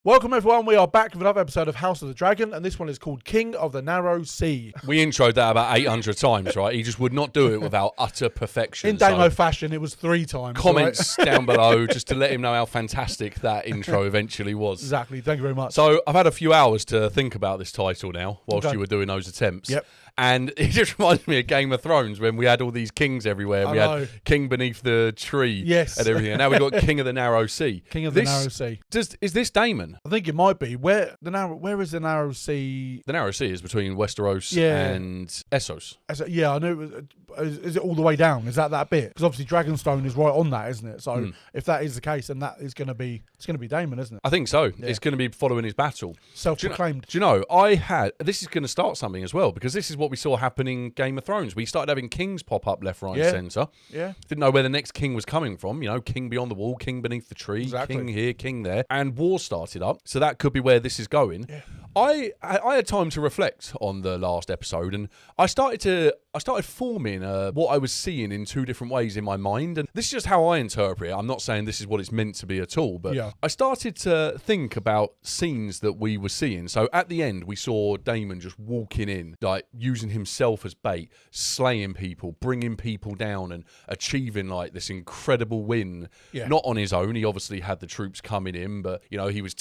Welcome everyone, we are back with another episode of House of the Dragon, and this one is called King of the Narrow Sea. We introed that about 800 times, right? He just would not do it without utter perfection. In Damo fashion, it was 3 times. Comments down below just to let him know how fantastic that intro eventually was. Exactly, thank you very much. So I've had a few hours to think about this title now, whilst you were doing those attempts. Yep. And it just reminds me of Game of Thrones when we had all these kings everywhere. We had King Beneath the Tree and everything. And now we've got King of the Narrow Sea. King of the Narrow Sea. Is this Daemon? I think it might be. Where is the Narrow Sea? The Narrow Sea is between Westeros and Essos. Yeah, I know. Is it all the way down? Is that bit? Because obviously Dragonstone is right on that, isn't it? So if that is the case, then that is going to be Daemon, isn't it? I think so. Yeah. It's going to be following his battle. Self-proclaimed. Do you know, this is going to start something as well, because this is what we saw happen in Game of Thrones. We started having kings pop up left, right, and centre. Yeah. Didn't know where the next king was coming from. You know, king beyond the wall, king beneath the tree, king here, king there. And war started up. So that could be where this is going. Yeah. I had time to reflect on the last episode, and I started forming what I was seeing in 2 different ways in my mind, and this is just how I interpret it. I'm not saying this is what it's meant to be at all, but I started to think about scenes that we were seeing. So at the end, we saw Daemon just walking in, like using himself as bait, slaying people, bringing people down, and achieving like this incredible win. Yeah. Not on his own. He obviously had the troops coming in, but you know he was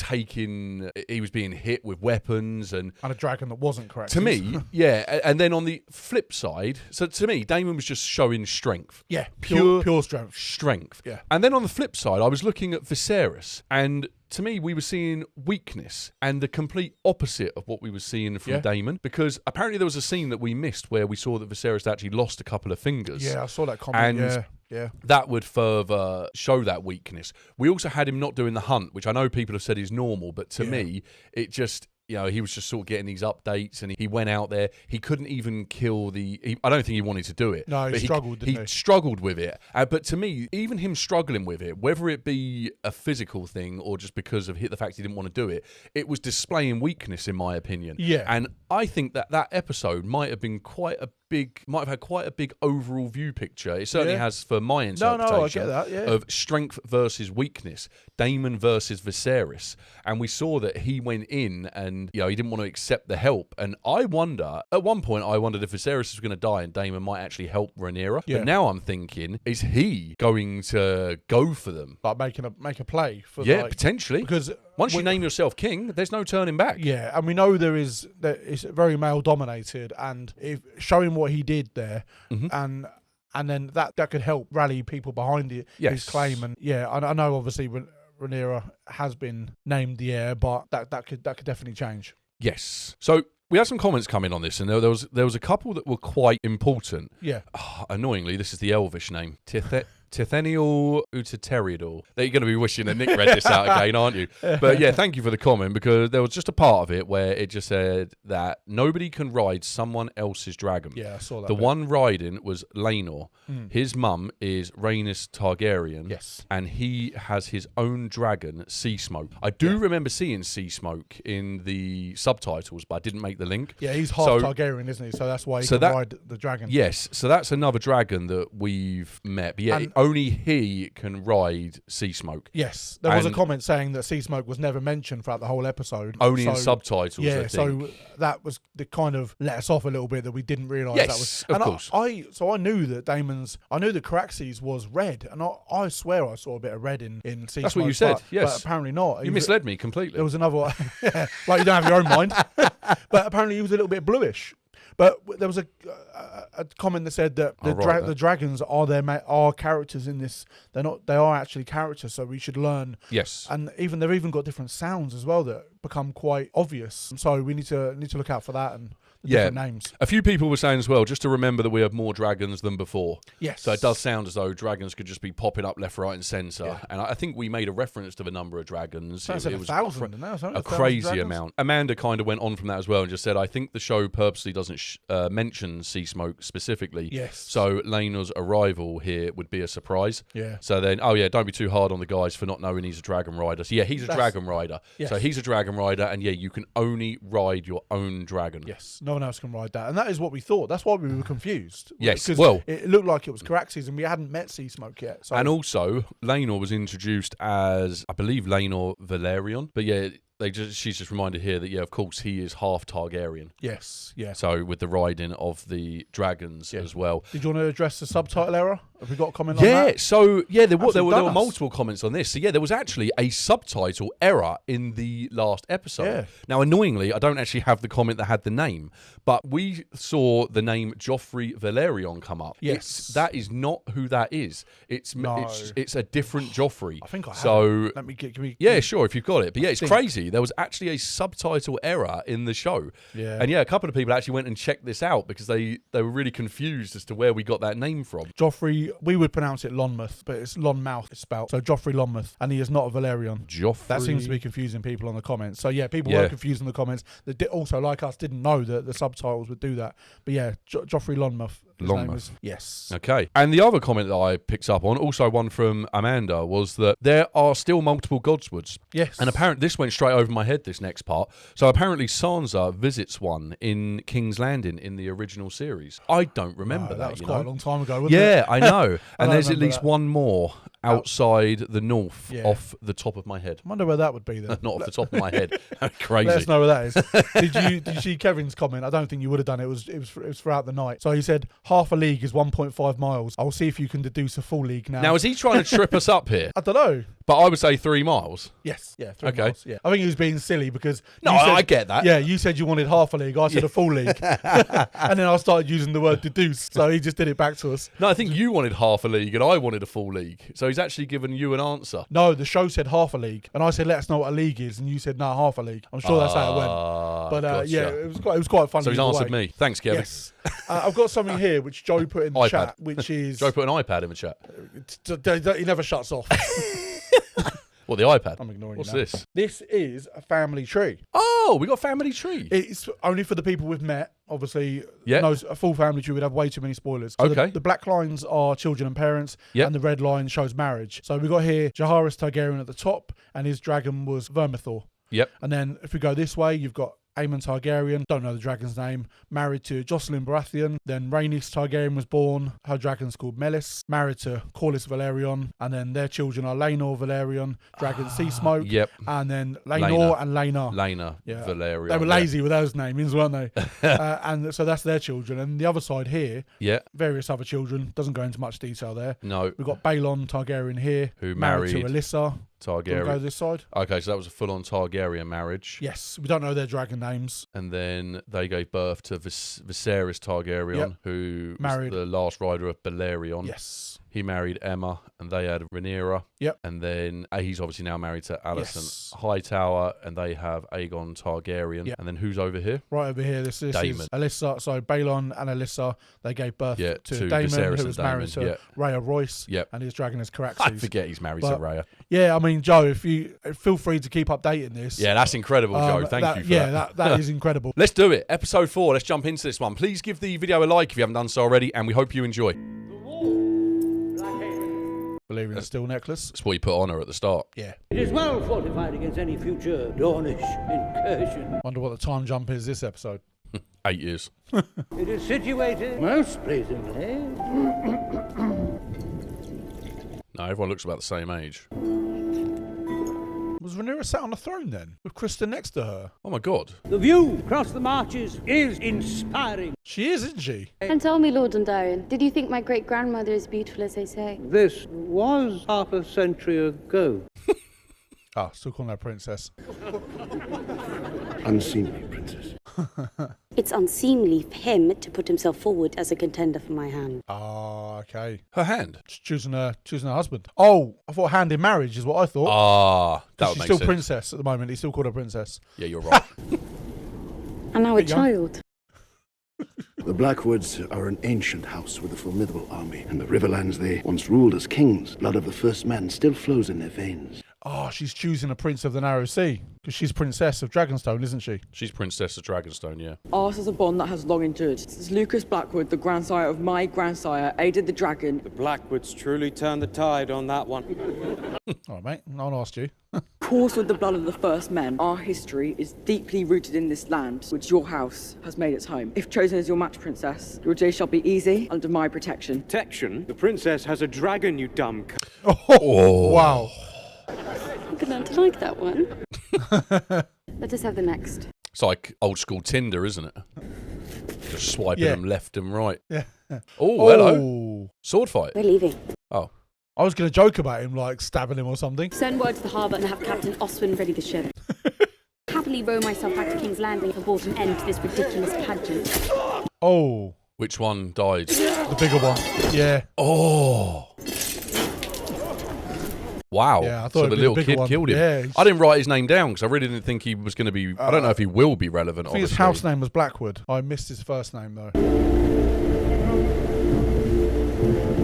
being hit with weapons. And a dragon that wasn't correct. To me, yeah. And then on the flip side, so to me, Daemon was just showing strength. Yeah, pure strength. Strength. Yeah. And then on the flip side, I was looking at Viserys, and to me, we were seeing weakness and the complete opposite of what we were seeing from Daemon, because apparently there was a scene that we missed where we saw that Viserys actually lost a couple of fingers. Yeah, I saw that comment. And that would further show that weakness. We also had him not doing the hunt, which I know people have said is normal, but to me, it just... You know, he was just sort of getting these updates, and he went out there. He couldn't even kill I don't think he wanted to do it. No, he struggled, didn't he? He struggled with it. But to me, even him struggling with it, whether it be a physical thing or just because of the fact he didn't want to do it, it was displaying weakness, in my opinion. Yeah. And I think that episode might have had quite a big overall view picture. It certainly has for my interpretation I get that, of strength versus weakness, Daemon versus Viserys. And we saw that he went in and, you know, he didn't want to accept the help. And at one point I wondered if Viserys was going to die and Daemon might actually help Rhaenyra. Yeah. But now I'm thinking, is he going to go for them? Like make a play for potentially. Because once you name yourself king, there's no turning back. Yeah, and we know that it's very male dominated, and if showing what he did there, and then that could help rally people behind his claim. And I know obviously Rhaenyra has been named the heir, but that could definitely change. Yes. So we had some comments coming on this, and there was a couple that were quite important. Yeah. Annoyingly, this is the Elvish name. Tithenial Utateriador. You're going to be wishing that Nick read this out again, aren't you? But yeah, thank you for the comment, because there was just a part of it where it just said that nobody can ride someone else's dragon. Yeah, I saw that. The one riding was Laenor. His mum is Rhaenys Targaryen. Yes. And he has his own dragon, Sea Smoke. I do remember seeing Sea Smoke in the subtitles, but I didn't make the link. Yeah, he's half Targaryen, isn't he? So that's why he can ride the dragon. Yes, so that's another dragon that we've met. But yeah, only he can ride Sea Smoke. Yes, there was a comment saying that Sea Smoke was never mentioned throughout the whole episode. Only in subtitles, I think. So that was the kind of let us off a little bit that we didn't realise that was. Of course. I knew that I knew that Caraxes was red, and I swear I saw a bit of red in Sea Smoke. That's what you said, yes. But apparently not. You misled me completely. There was another one. Like you don't have your own mind. But apparently he was a little bit bluish. But there was a comment that said that the dragons are characters in this. They are actually characters, so we should learn. Yes. And they've even got different sounds as well that become quite obvious. So we need to look out for that and different names. A few people were saying as well, just to remember that we have more dragons than before. Yes. So it does sound as though dragons could just be popping up left, right, and centre. Yeah. And I think we made a reference to the number of dragons. It was 1,000. A crazy amount. Amanda kind of went on from that as well and just said, I think the show purposely doesn't mention Sea Smoke specifically. Yes. So Laenor's arrival here would be a surprise. Yeah. So then, don't be too hard on the guys for not knowing he's a dragon rider. So yeah, he's a dragon rider. Yes. So he's a dragon rider, and yeah, you can only ride your own dragon. Yes. No one else can ride that. And that is what we thought. That's why we were confused. Yes, because it looked like it was Caraxes and we hadn't met Sea Smoke yet. So. And also, Laenor was introduced as, I believe, Laenor Valerion. But yeah, she's just reminded here that, yeah, of course, he is half Targaryen. Yes, yeah. So with the riding of the dragons as well. Did you want to address the subtitle error? Have we got a comment on that? Yeah, so there were multiple comments on this. So yeah, there was actually a subtitle error in the last episode. Yeah. Now, annoyingly, I don't actually have the comment that had the name, but we saw the name Joffrey Valerion come up. Yes. That is not who that is. It's a different Joffrey. I think I have. So let me get. Yeah, sure, if you've got it. But yeah, it's crazy. There was actually a subtitle error in the show. Yeah. And yeah, a couple of people actually went and checked this out because they were really confused as to where we got that name from. Joffrey, we would pronounce it Lonmouth, but it's Lonmouth it's spelled. So Joffrey Lonmouth, and he is not a Valerion. Joffrey. That seems to be confusing people on the comments. So yeah, people were confused in the comments. That also, like us, didn't know that the subtitles would do that. But yeah, Joffrey Lonmouth. Yes. Okay. And the other comment that I picked up on, also one from Amanda, was that there are still multiple Godswoods. Yes. And apparently, this went straight over my head, this next part. So apparently Sansa visits one in King's Landing in the original series. I don't remember that. That was quite a long time ago, wasn't it? Yeah, I know. And there's at least that. one more outside the north off the top of my head. I wonder where that would be then. Not off the top of my head. Crazy. Let us know where that is. Did you see Kevin's comment? I don't think you would have done it. It was throughout the night. So he said half a league is 1.5 miles. I'll see if you can deduce a full league now. Now, is he trying to trip us up here? I don't know. But I would say 3 miles. Yes. Yeah, 3 miles. Yeah. I think he was being silly because... I get that. Yeah, you said you wanted half a league. I said a full league. And then I started using the word deduce. So he just did it back to us. No, I think you wanted half a league and I wanted a full league. So he's actually given you an answer. No, the show said half a league. And I said, let us know what a league is. And you said, no, half a league. I'm sure that's how it went. But gotcha. yeah, it was quite funny. So he's answered me. Thanks, Kevin. Yes. I've got something here which Joe put in the chat, which is... Joe put an iPad in the chat. He never shuts off. What, the iPad? I'm ignoring What's you now. this? This is a family tree. Oh, we got a family tree. It's only for the people we've met. Obviously, yeah. No, a full family tree would have way too many spoilers. So okay. The black lines are children and parents, and the red line shows marriage. So we got here Jaehaerys Targaryen at the top, and his dragon was Vermithor. Yep. And then if we go this way, you've got Aemon Targaryen, don't know the dragon's name, married to Jocelyn Baratheon. Then Rhaenys Targaryen was born. Her dragon's called Melis, married to Corlys Velaryon. And then their children are Laenor Velaryon, dragon Seasmoke. And then Laenor and Laena. Laena Velaryon. They were lazy with those names, weren't they? And so that's their children. And the other side here, various other children. Doesn't go into much detail there. No. We've got Balon Targaryen here, who married to Alyssa. Targaryen. Go this side. Okay, so that was a full-on Targaryen marriage. Yes, we don't know their dragon names. And then they gave birth to Viserys Targaryen, who was the last rider of Balerion. Yes. He married Emma, and they had Rhaenyra. Yep. And then he's obviously now married to Alicent Hightower, and they have Aegon Targaryen. Yep. And then who's over here? Right over here, this is Alyssa. So Balon and Alyssa, they gave birth to Daemon, Viserys who was married to Rhea Royce. Yep. And his dragon is Caraxes. I forget he's married to Rhea. Yeah, I mean, Joe, if you feel free to keep updating this. Yeah, that's incredible, Joe. Thank you for that. That is incredible. Let's do it. Episode 4. Let's jump into this one. Please give the video a like if you haven't done so already, and we hope you enjoy. Valerian steel necklace. That's what you put on her at the start. Yeah. It is well fortified against any future Dornish incursion. Wonder what the time jump is this episode. 8 years. It is situated most pleasingly. No, everyone looks about the same age. Was Rhaenyra sat on a throne then, with Kristen next to her? Oh my God. The view across the marches is inspiring. She is, isn't she? And tell me, Lord Dondarrion, did you think my great-grandmother is beautiful as they say? This was half a century ago. Still calling her princess. Unseemly, princess. It's unseemly for him to put himself forward as a contender for my hand. Okay. Her hand? She's choosing her husband. Oh, I thought hand in marriage is what I thought. That would make sense. She's still princess at the moment. He still called her princess. Yeah, you're right. And now a child. The Blackwoods are an ancient house with a formidable army, and the Riverlands they once ruled as kings. Blood of the first men still flows in their veins. She's choosing a prince of the Narrow Sea because she's princess of Dragonstone, isn't she? She's princess of Dragonstone, yeah. Ours is a bond that has long endured. Since Lucas Blackwood, the grandsire of my grandsire, aided the dragon. The Blackwoods truly turned the tide on that one. All right, mate. No one asked you. Coursed with the blood of the first men, our history is deeply rooted in this land, which your house has made its home. If chosen as your match princess, your day shall be easy under my protection. Protection? The princess has a dragon, you dumb Oh, wow. I'm gonna like that one. Let us have the next. It's like old school Tinder, isn't it? Just swiping them left and right. Yeah. Oh, hello. Sword fight. We're leaving. Oh. I was going to joke about him, like stabbing him or something. Send word to the harbour and have Captain Oswin ready the ship. Happily row myself back to King's Landing to brought an end to this ridiculous pageant. Oh. Which one died? The bigger one. Yeah. Oh. Wow. Yeah, I thought so it'd the be little the bigger kid one. killed him. Yeah, I didn't write his name down because I really didn't think he was going to be... I don't know if he will be relevant, I think his house name was Blackwood. I missed his first name, though.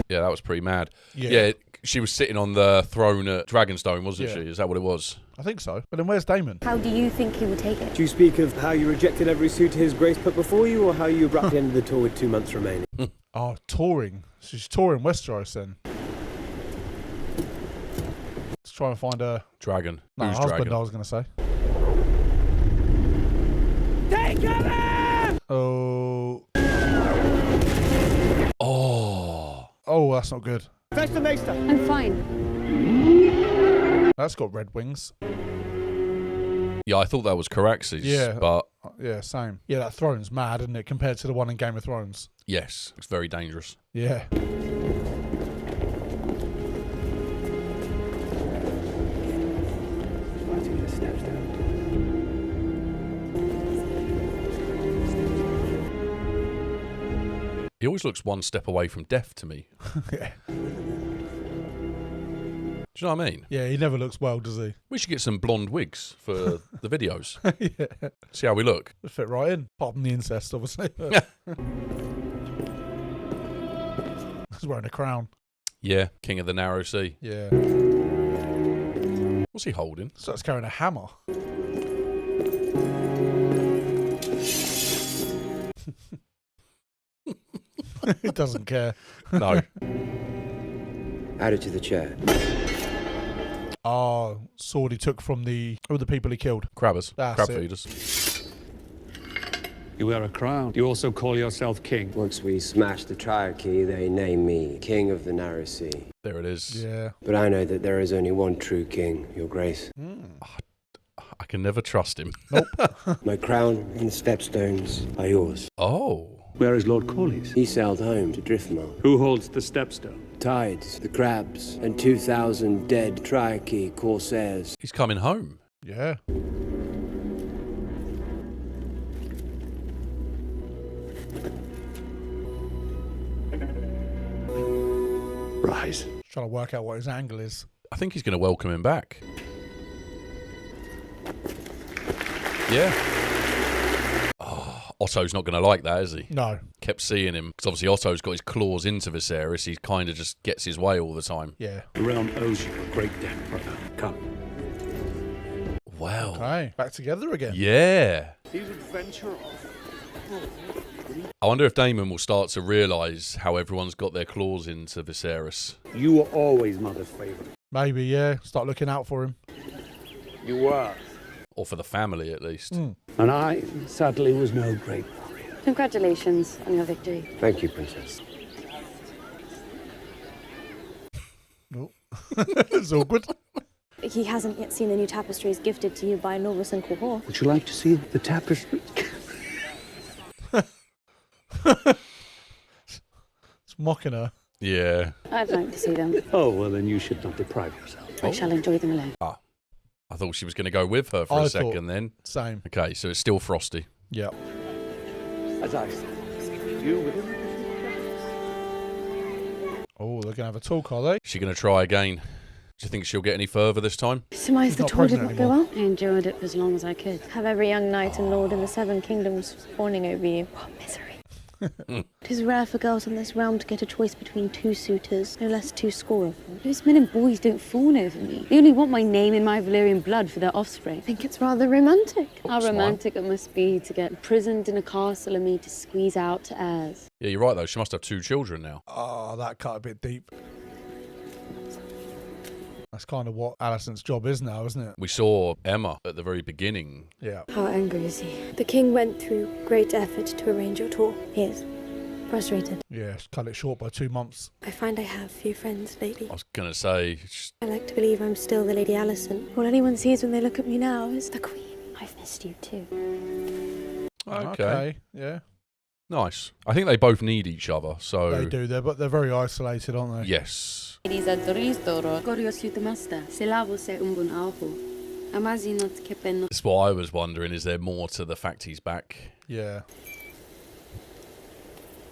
Yeah, that was pretty mad. Yeah. She was sitting on the throne at Dragonstone, wasn't Yeah. she? Is that what it was? I think so. But then where's Damon? How do you think he would take it? Do you speak of how you rejected every suitor his grace put before you, or how you abruptly ended the tour with 2 months remaining? Oh, touring. She's touring Westeros then. Let's try and find a... Dragon. No, Who's husband, Dragon? I was going to say. Take cover! Oh... Oh. Oh, that's not good. Vestermeister! I'm fine. That's got red wings. Yeah, I thought that was Caraxes. Yeah. But Yeah, same. Yeah, that throne's mad, isn't it, compared to the one in Game of Thrones? yes, it's very dangerous. Yeah. He always looks one step away from death to me. Yeah. Do you know what I mean? Yeah, he never looks well, does he? We should get some blonde wigs for the videos. Yeah. See how we look. Would fit right in. Apart from the incest, obviously. He's wearing a crown. Yeah, King of the Narrow Sea. Yeah. What's he holding? So it's carrying a hammer. He doesn't care. No. Add it to the chair. Oh, sword he took from who were the people he killed? Crabbers. That's Crab it. feeders. You wear a crown. You also call yourself king. Once we smash the triarchy, they name me King of the Narrow Sea. There it is. Yeah. But I know that there is only one true king, Your Grace. I can never trust him. My crown and the stepstones are yours. Oh. Where is Lord Corlys? He sailed home to Driftmark. Who holds the stepstone? Tides, the crabs, and 2,000 dead triarchy corsairs. He's coming home. Yeah. Rise. Trying to work out what his angle is. I think he's going to welcome him back. Yeah. Oh, Otto's not going to like that, is he? No. Kept seeing him. Because obviously Otto's got his claws into Viserys. He kind of just gets his way all the time. Yeah. The realm owes you a great debt, brother. Come. Wow. Okay. Back together again. Yeah. I wonder if Daemon will start to realise how everyone's got their claws into Viserys. You were always mother's favourite. Maybe, yeah. Start looking out for him. You were. Or for the family, at least. And I, sadly, was no great warrior. Congratulations on your victory. Thank you, Princess. Oh. It's awkward. He hasn't yet seen the new tapestries gifted to you by Norris and Quahor. Would you like to see the tapestry? It's mocking her. Yeah. I'd like to see them. Oh, well, then you should not deprive yourself. I shall enjoy them alone. Ah. I thought she was going to go with her for a second then. Same. Okay, so it's still Frosty. Yeah. As I said, you within the Oh, they're going to have a talk, are they? Is she going to try again? Do you think she'll get any further this time? Surmise the not tour did pregnant not go well. I endured it for as long as I could. Have every young knight and lord in the Seven Kingdoms fawning over you. What misery. It is rare for girls in this realm to get a choice between two suitors, no less 2 score of them. Those men and boys don't fawn over me. They only want my name and my Valyrian blood for their offspring. I think it's rather romantic. How romantic it must be to get imprisoned in a castle and me to squeeze out to heirs. Yeah, you're right though. She must have 2 children now. Oh, that cut a bit deep. That's kind of what Alicent's job is now, isn't it? We saw Emma at the very beginning. Yeah. How angry is he? The king went through great effort to arrange your tour. He is Frustrated. Yeah, cut it short by 2 months. I find I have few friends lately. I was going to say... I like to believe I'm still the Lady Alison. All anyone sees when they look at me now is the Queen. I've missed you too. Okay. Yeah. Nice. I think they both need each other, so... They do, they're very isolated, aren't they? Yes. That's what I was wondering. Is there more to the fact he's back? Yeah.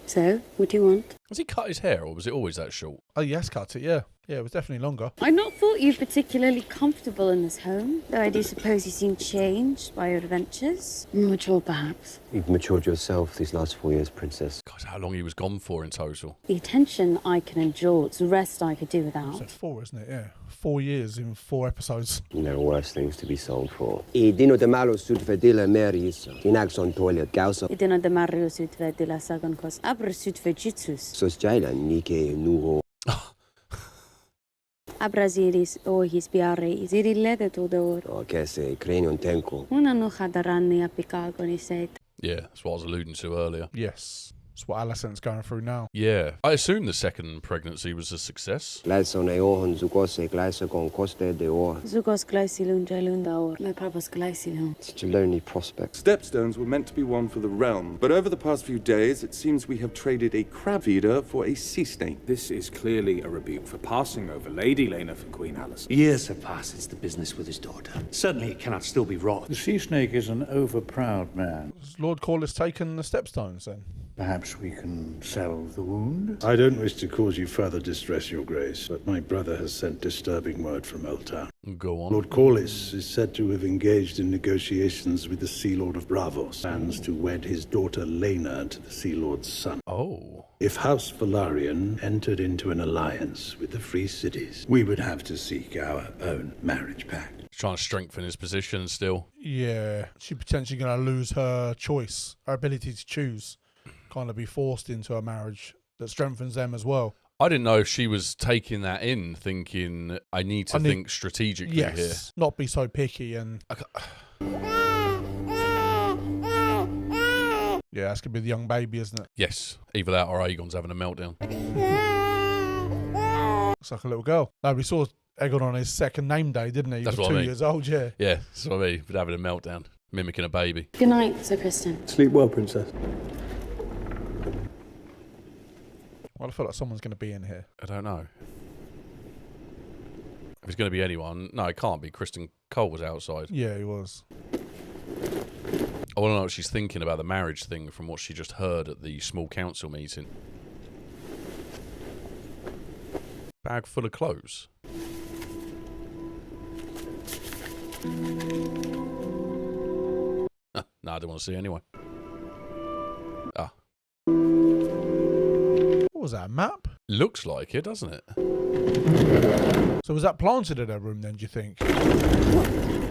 So, what do you want? Has he cut his hair, or was it always that short? Oh, yes, cut it, yeah. Yeah, it was definitely longer. I've not thought you particularly comfortable in this home, though I do suppose you seem changed by your adventures. Mature, perhaps. You've matured yourself these last 4 years, Princess. God, how long he was gone for in total? The attention I can endure, it's the rest I could do without. So 4, isn't it? Yeah. 4 years in 4 episodes. There are worse things to be sold for. I dino de malo sud vedila meris, inaxon toilet gausa. I dino de mario sud vedila sagon kos abra sud vejitsus. Sos jaila nike nuho. Abrasilis ohis biare isiri lede tudor. Okay, say cranion tenko. Una no hadaranni apicagoni seit. Yeah, that's what I was alluding to earlier. Yes. That's what Alicent's going through now. Yeah. I assume the second pregnancy was a success. Zugos glysilun jailundaor. My papa's glysilun. Such a lonely prospect. Stepstones were meant to be one for the realm, but over the past few days, it seems we have traded a crab feeder for a sea snake. This is clearly a rebuke for passing over Lady Lena for Queen Alison. Years have passed since the business with his daughter. Certainly it cannot still be wrong. The sea snake is an over-proud man. Has Lord Corlys taken the Stepstones then? Perhaps we can salve the wound? I don't wish to cause you further distress, Your Grace, but my brother has sent disturbing word from Old Town. Go on. Lord Corlys is said to have engaged in negotiations with the Sea Lord of Bravos, plans to wed his daughter Lena to the Sea Lord's son. Oh. If House Velaryon entered into an alliance with the Free Cities, we would have to seek our own marriage pact. He's trying to strengthen his position still. Yeah. She's potentially going to lose her choice, her ability to choose. Kind of be forced into a marriage that strengthens them as well. I didn't know if she was taking that in, thinking, I need to think strategically here. Not be so picky and... Yeah, that's going to be the young baby, isn't it? Yes. Either that or Aegon's having a meltdown. Looks like a little girl. No, we saw Aegon on his second name day, didn't he? He was 2 years old, yeah. Yeah, that's what I mean. But having a meltdown, mimicking a baby. Good night, Sir Kristen. Sleep well, Princess. Well, I feel like someone's going to be in here. I don't know. If it's going to be anyone, no, it can't be. Kristen Cole was outside. Yeah, he was. I want to know what she's thinking about the marriage thing from what she just heard at the small council meeting. Bag full of clothes. No, I don't want to see anyway. Ah. What was that, a map? Looks like it, doesn't it? So was that planted in her room then, do you think?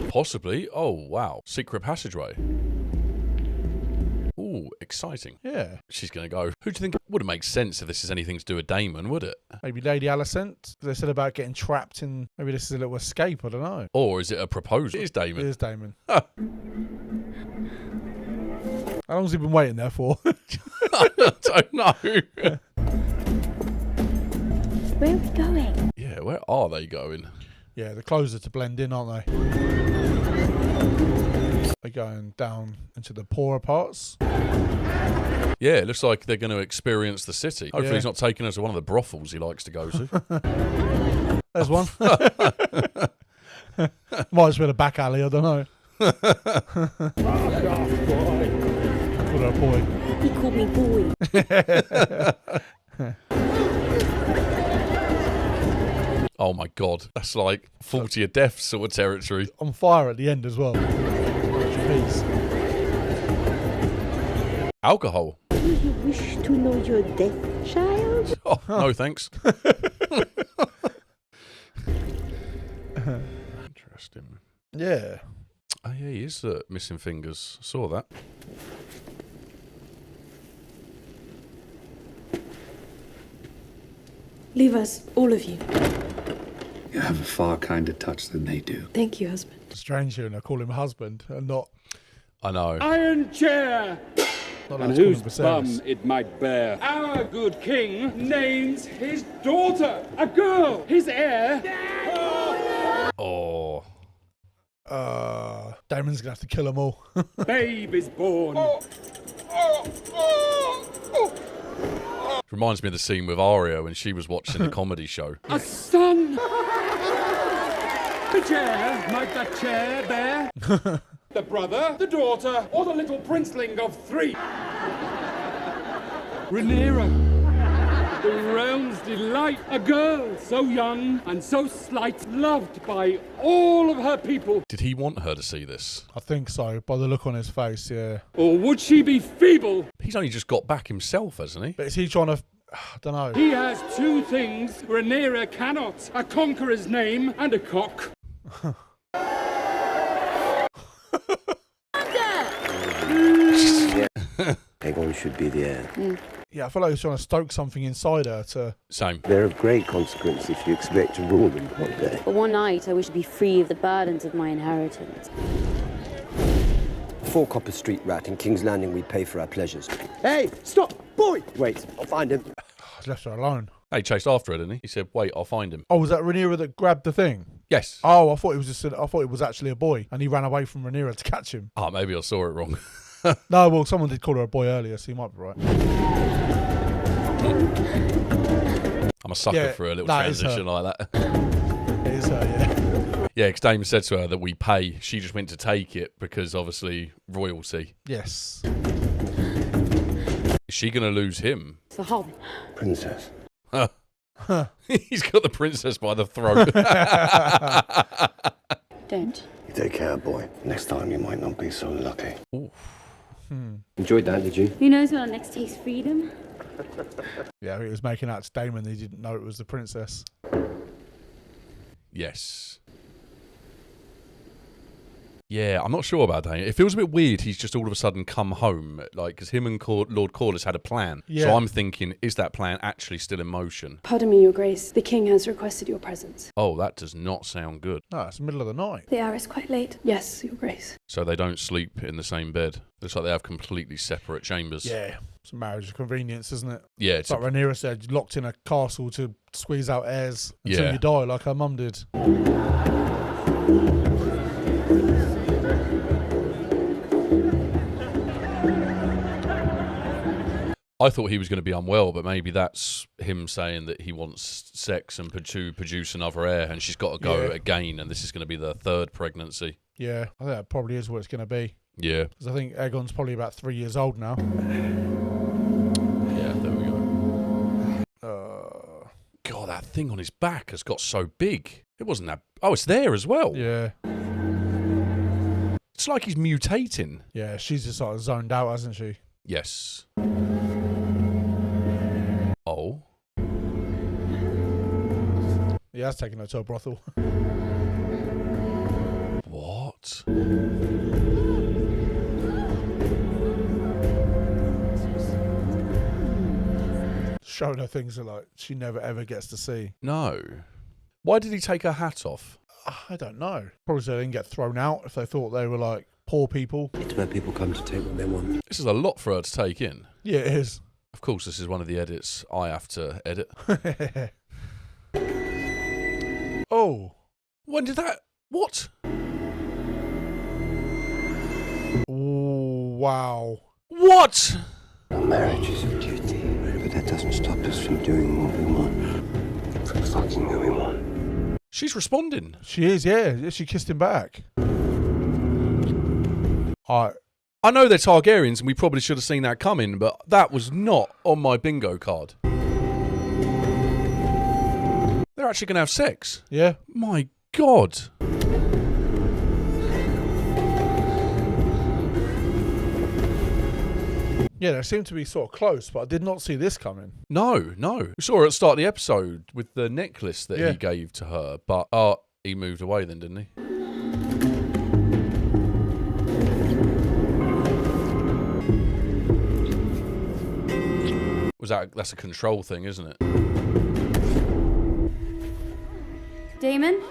Possibly. Oh, wow. Secret passageway. Ooh, exciting. Yeah. She's going to go. Who do you think would make sense if this is anything to do with Daemon, would it? Maybe Lady Alicent. They said about getting trapped in... Maybe this is a little escape, I don't know. Or is it a proposal? It is Daemon. It is Daemon. How long's he been waiting there for? I don't know. Where are we going? Yeah, where are they going? Yeah, they're closer to blend in, aren't they? They're going down into the poorer parts. Yeah, it looks like they're going to experience the city. Hopefully he's not taking us to one of the brothels he likes to go to. There's one. Might as well a back alley, I don't know. Called her a boy. He called me boy. Oh my god, that's like 40 a death sort of territory. On fire at the end as well. Peace. Alcohol. Do you wish to know your death, child? Oh, no thanks. Interesting. Yeah. Oh yeah, he is missing fingers. Saw that. Leave us, all of you. You have a far kinder touch than they do. Thank you, husband. Strange hearing her call him husband and not... I know. Iron chair! and whose bum it might bear. Our good king names his daughter, a girl, his heir. Oh. Damon's gonna have to kill them all. Babe is born. Reminds me of the scene with Arya when she was watching the comedy show. A son. The chair, might that chair bear? The brother, the daughter, or the little princeling of 3? Rhaenyra, the realm's delight, a girl so young and so slight, loved by all of her people. Did he want her to see this? I think so, by the look on his face, yeah. Or would she be feeble? He's only just got back himself, hasn't he? But is he trying to... I don't know. He has 2 things Rhaenyra cannot, a conqueror's name and a cock. Aegon should be the heir. Yeah, I feel like he's trying to stoke something inside her to... Same. They're of great consequence if you expect to rule them one day. But one night I wish to be free of the burdens of my inheritance. 4 Copper Street rat in King's Landing we pay for our pleasures. Hey, stop, boy! Wait, I'll find him. He's left her alone. He chased after her, didn't he? He said, wait, I'll find him. Oh, was that Rhaenyra that grabbed the thing? Yes. Oh, I thought it was actually a boy, and he ran away from Rhaenyra to catch him. Oh, maybe I saw it wrong. No, well, someone did call her a boy earlier, so you might be right. I'm a sucker for a little transition like that. It is her, yeah. Yeah, because Damon said to her that we pay. She just went to take it because obviously royalty. Yes. Is she going to lose him? It's the Hob. Princess. He's got the princess by the throat. Don't. You take care, boy. Next time you might not be so lucky. Ooh. Enjoyed that, did you? Who knows when I'll next taste freedom? Yeah, he was making out to Damon. He didn't know it was the princess. Yes. Yeah, I'm not sure about that. It feels a bit weird. He's just all of a sudden come home, like, because him and Lord Corlys had a plan. Yeah. So I'm thinking, is that plan actually still in motion? Pardon me, Your Grace. The King has requested your presence. Oh, that does not sound good. No, it's the middle of the night. The hour is quite late. Yes, Your Grace. So they don't sleep in the same bed. Looks like they have completely separate chambers. Yeah, it's a marriage of convenience, isn't it? Yeah, it's like Rhaenyra said, locked in a castle to squeeze out heirs until Yeah. you die, like her mum did. I thought he was going to be unwell, but maybe that's him saying that he wants sex and to produce another heir, and she's got to go again, and this is going to be the 3rd pregnancy. Yeah, I think that probably is what it's going to be. Yeah. Because I think Aegon's probably about 3 years old now. Yeah, there we go. God, that thing on his back has got so big. It wasn't that... Oh, it's there as well. Yeah. It's like he's mutating. Yeah, she's just sort of zoned out, hasn't she? Yes. Oh. He has taken her to a brothel. What? Showing her things that like she never ever gets to see. No. Why did he take her hat off? I don't know. Probably so they didn't get thrown out if they thought they were like poor people. It's where people come to take what they want. This is a lot for her to take in. Yeah, it is. Of course, this is one of the edits I have to edit. Oh. When did that... What? Ooh, wow. What? Marriage is a duty, but that doesn't stop us from doing what we want. From fucking who we want. She's responding. She is, yeah. She kissed him back. I know they're Targaryens, and we probably should have seen that coming, but that was not on my bingo card. They're actually going to have sex. Yeah. My God. Yeah, they seem to be sort of close, but I did not see this coming. No. We saw her at the start of the episode with the necklace that he gave to her, but he moved away then, didn't he? That's a control thing, isn't it? Damon?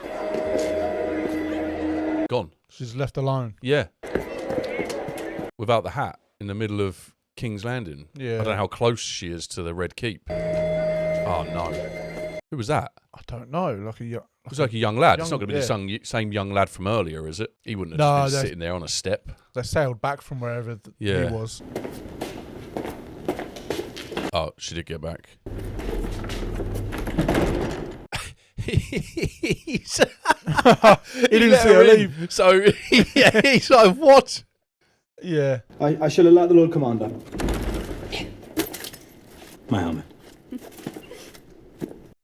Gone. She's left alone. Yeah. Without the hat, in the middle of King's Landing. Yeah. I don't know how close she is to the Red Keep. Oh, no. Who was that? I don't know. It was like a young lad. It's not going to be the same young lad from earlier, is it? He wouldn't have just been sitting there on a step. They sailed back from wherever he was. Oh, she did get back. He didn't see her leave. So, he's like, what? Yeah. I shall alert the Lord Commander. My helmet.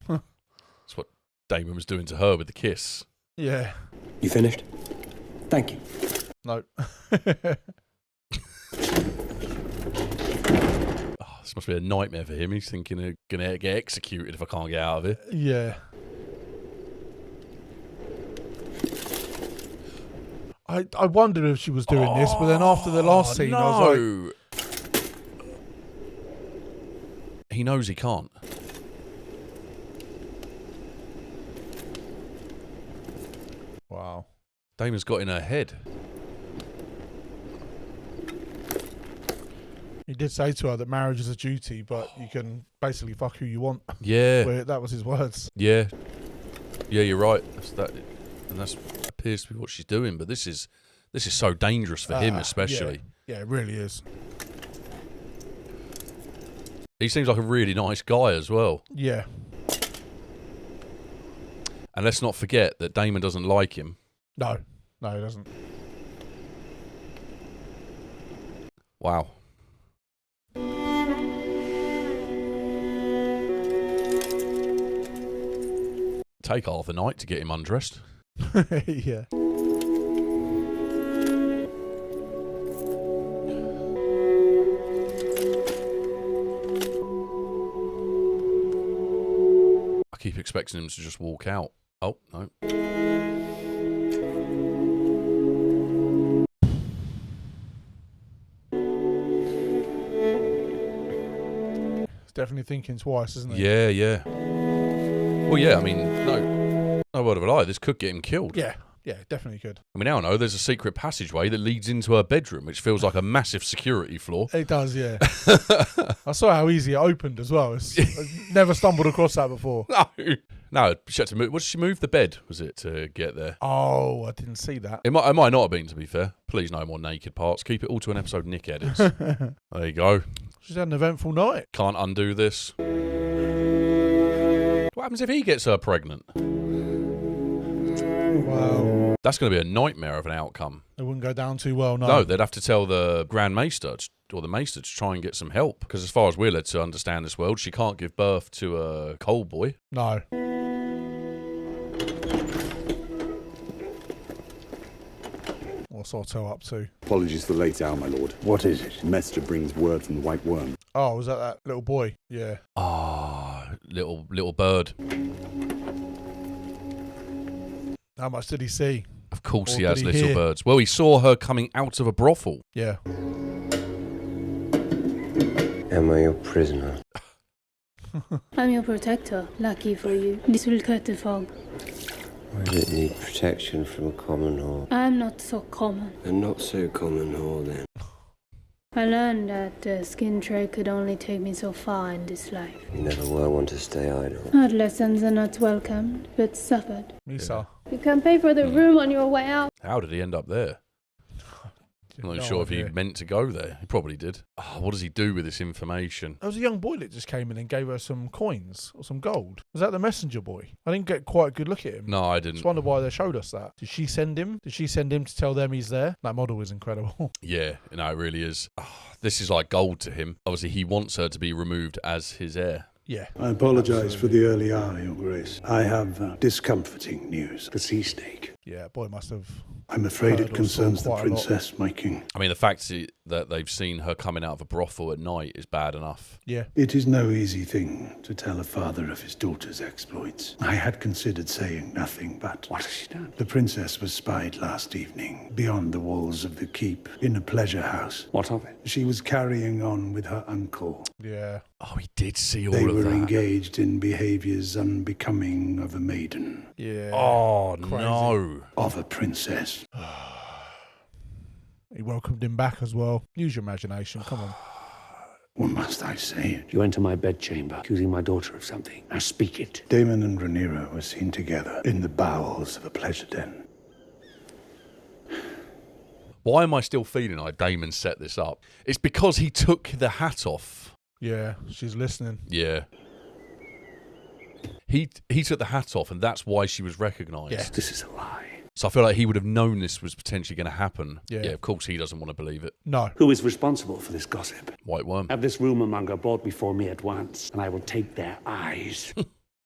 That's what Damon was doing to her with the kiss. Yeah. You finished? Thank you. No. This must be a nightmare for him. He's thinking of going to get executed if I can't get out of it. Yeah. I wondered if she was doing this, but then after the last scene, I was like... He knows he can't. Wow. Damon's got in her head. He did say to her that marriage is a duty, but you can basically fuck who you want. Yeah. That was his words. Yeah. Yeah, you're right. And that appears to be what she's doing, but this is so dangerous for him especially. Yeah, it really is. He seems like a really nice guy as well. Yeah. And let's not forget that Damon doesn't like him. No, he doesn't. Wow. Take half the night to get him undressed. Yeah. I keep expecting him to just walk out. Oh, no. He's definitely thinking twice, isn't he? Yeah, yeah. Well, yeah, I mean, no word of a lie. This could get him killed. Yeah, definitely could. I mean, now I know there's a secret passageway that leads into her bedroom, which feels like a massive security flaw. It does, yeah. I saw how easy it opened as well. I never stumbled across that before. No, she had to move. What did she move? The bed, was it, to get there? Oh, I didn't see that. It might not have been, to be fair. Please, no more naked parts. Keep it all to an episode Nick edits. There you go. She's had an eventful night. Can't undo this. What happens if he gets her pregnant? Wow. That's going to be a nightmare of an outcome. It wouldn't go down too well, no. No, they'd have to tell the Grand Maester or the Maester to try and get some help. Because as far as we're led to understand this world, she can't give birth to a coal boy. No. What's Otto up to? Apologies for the late hour, my lord. What is it? The messenger brings word from the White Worm. Oh, was that little boy? Yeah. Ah, little bird. How much did he see? Of course he has little birds. Well, he saw her coming out of a brothel. Yeah. Am I your prisoner? I'm your protector. Lucky for you. This will cut the fog. Why does it need protection from a common whore? I'm not so common. A not so common whore, then. I learned that the skin trade could only take me so far in this life. You never were one to stay idle. Hard lessons are not welcomed, but suffered. Misa. You can pay for the room on your way out. How did he end up there? I'm not even sure if he meant to go there. He probably did. Oh, what does he do with this information? There was a young boy that just came in and gave her some coins or some gold. Was that the messenger boy? I didn't get quite a good look at him. No, I didn't. Just wonder why they showed us that. Did she send him? Did she send him to tell them he's there? That model is incredible. Yeah, no, it really is. Oh, this is like gold to him. Obviously, he wants her to be removed as his heir. Yeah. I apologize for the early hour, Your Grace. I have discomforting news. The sea snake. Yeah, boy must have... I'm afraid it concerns the princess, my king. I mean, the fact that they've seen her coming out of a brothel at night is bad enough. Yeah. It is no easy thing to tell a father of his daughter's exploits. I had considered saying nothing, but... What has she done? The princess was spied last evening, beyond the walls of the keep, in a pleasure house. What of it? She was carrying on with her uncle. Yeah. Oh, he did see all of that. They were engaged in behaviours unbecoming of a maiden. Yeah. Oh, crazy. No. Of a princess. He welcomed him back as well. Use your imagination, come on. Or must I say it? You enter my bedchamber, accusing my daughter of something. Now speak it. Damon and Rhaenyra were seen together in the bowels of a pleasure den. Why am I still feeling like Damon set this up? It's because he took the hat off. Yeah, she's listening. Yeah. He took the hat off, and that's why she was recognised. Yes, this is a lie. So I feel like he would have known this was potentially going to happen. Yeah. Of course he doesn't want to believe it. No. Who is responsible for this gossip? White Worm. Have this rumour monger brought before me at once, and I will take their eyes.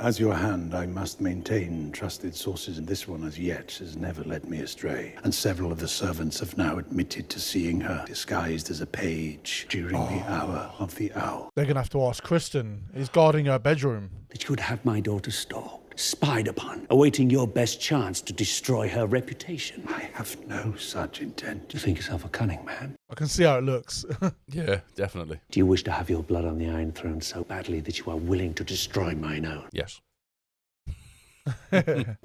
As your hand, I must maintain trusted sources, and this one as yet has never led me astray. And several of the servants have now admitted to seeing her disguised as a page during the hour of the owl. They're going to have to ask Kristen. He's guarding her bedroom. That you would have my daughter stalked, spied upon, awaiting your best chance to destroy her reputation. I have no such intent. You think yourself a cunning man? I can see how it looks. Yeah, definitely. Do you wish to have your blood on the Iron Throne so badly that you are willing to destroy mine own? Yes.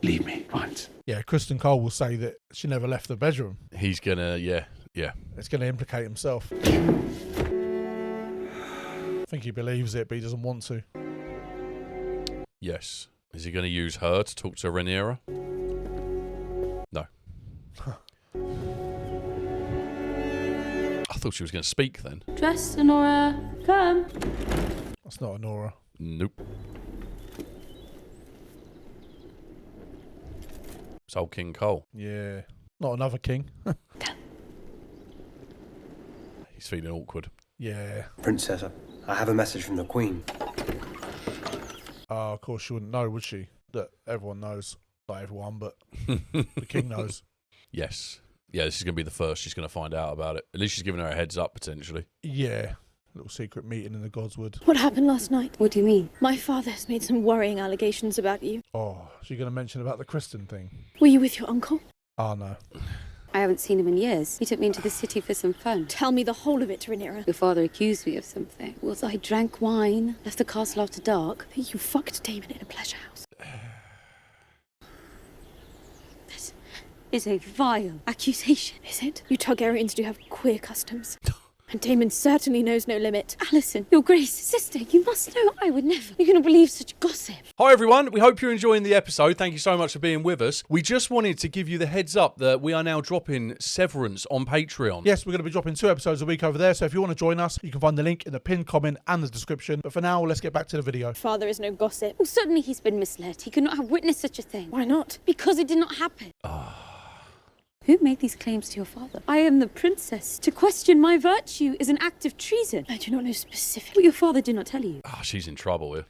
Leave me once. Yeah, Kristen Cole will say that she never left the bedroom. He's going to, yeah. It's going to implicate himself. I think he believes it, but he doesn't want to. Yes. Is he going to use her to talk to Rhaenyra? No. I thought she was going to speak then. Dress, Honora. Come. That's not Honora. Nope. It's old King Cole. Yeah. Not another king. He's feeling awkward. Yeah. Princess, I have a message from the Queen. Of course she wouldn't know, would she? That everyone knows. Not everyone, but the king knows. Yes. Yeah, this is going to be the first she's going to find out about it. At least she's giving her a heads up, potentially. Yeah. Little secret meeting in the Godswood. What happened last night? What do you mean? My father has made some worrying allegations about you. Oh, she's going to mention about the Kristen thing. Were you with your uncle? Oh, no. I haven't seen him in years. He took me into the city for some fun. Tell me the whole of it, Rhaenyra. Your father accused me of something. Was I drank wine, left the castle after dark? You fucked Damon in a pleasure house. This is a vile accusation. Is it? You Targaryens do have queer customs. And Damon certainly knows no limit. Alison, your Grace, sister, you must know I would never. You cannot believe such gossip. Hi everyone, we hope you're enjoying the episode. Thank you so much for being with us. We just wanted to give you the heads up that we are now dropping Severance on Patreon. Yes, we're going to be dropping 2 episodes a week over there, so if you want to join us, you can find the link in the pinned comment and the description. But for now, let's get back to the video. Father is no gossip. Well, certainly he's been misled. He could not have witnessed such a thing. Why not? Because it did not happen. Who made these claims to your father? I am the princess. To question my virtue is an act of treason. I do not know specifically. What your father did not tell you. She's in trouble here.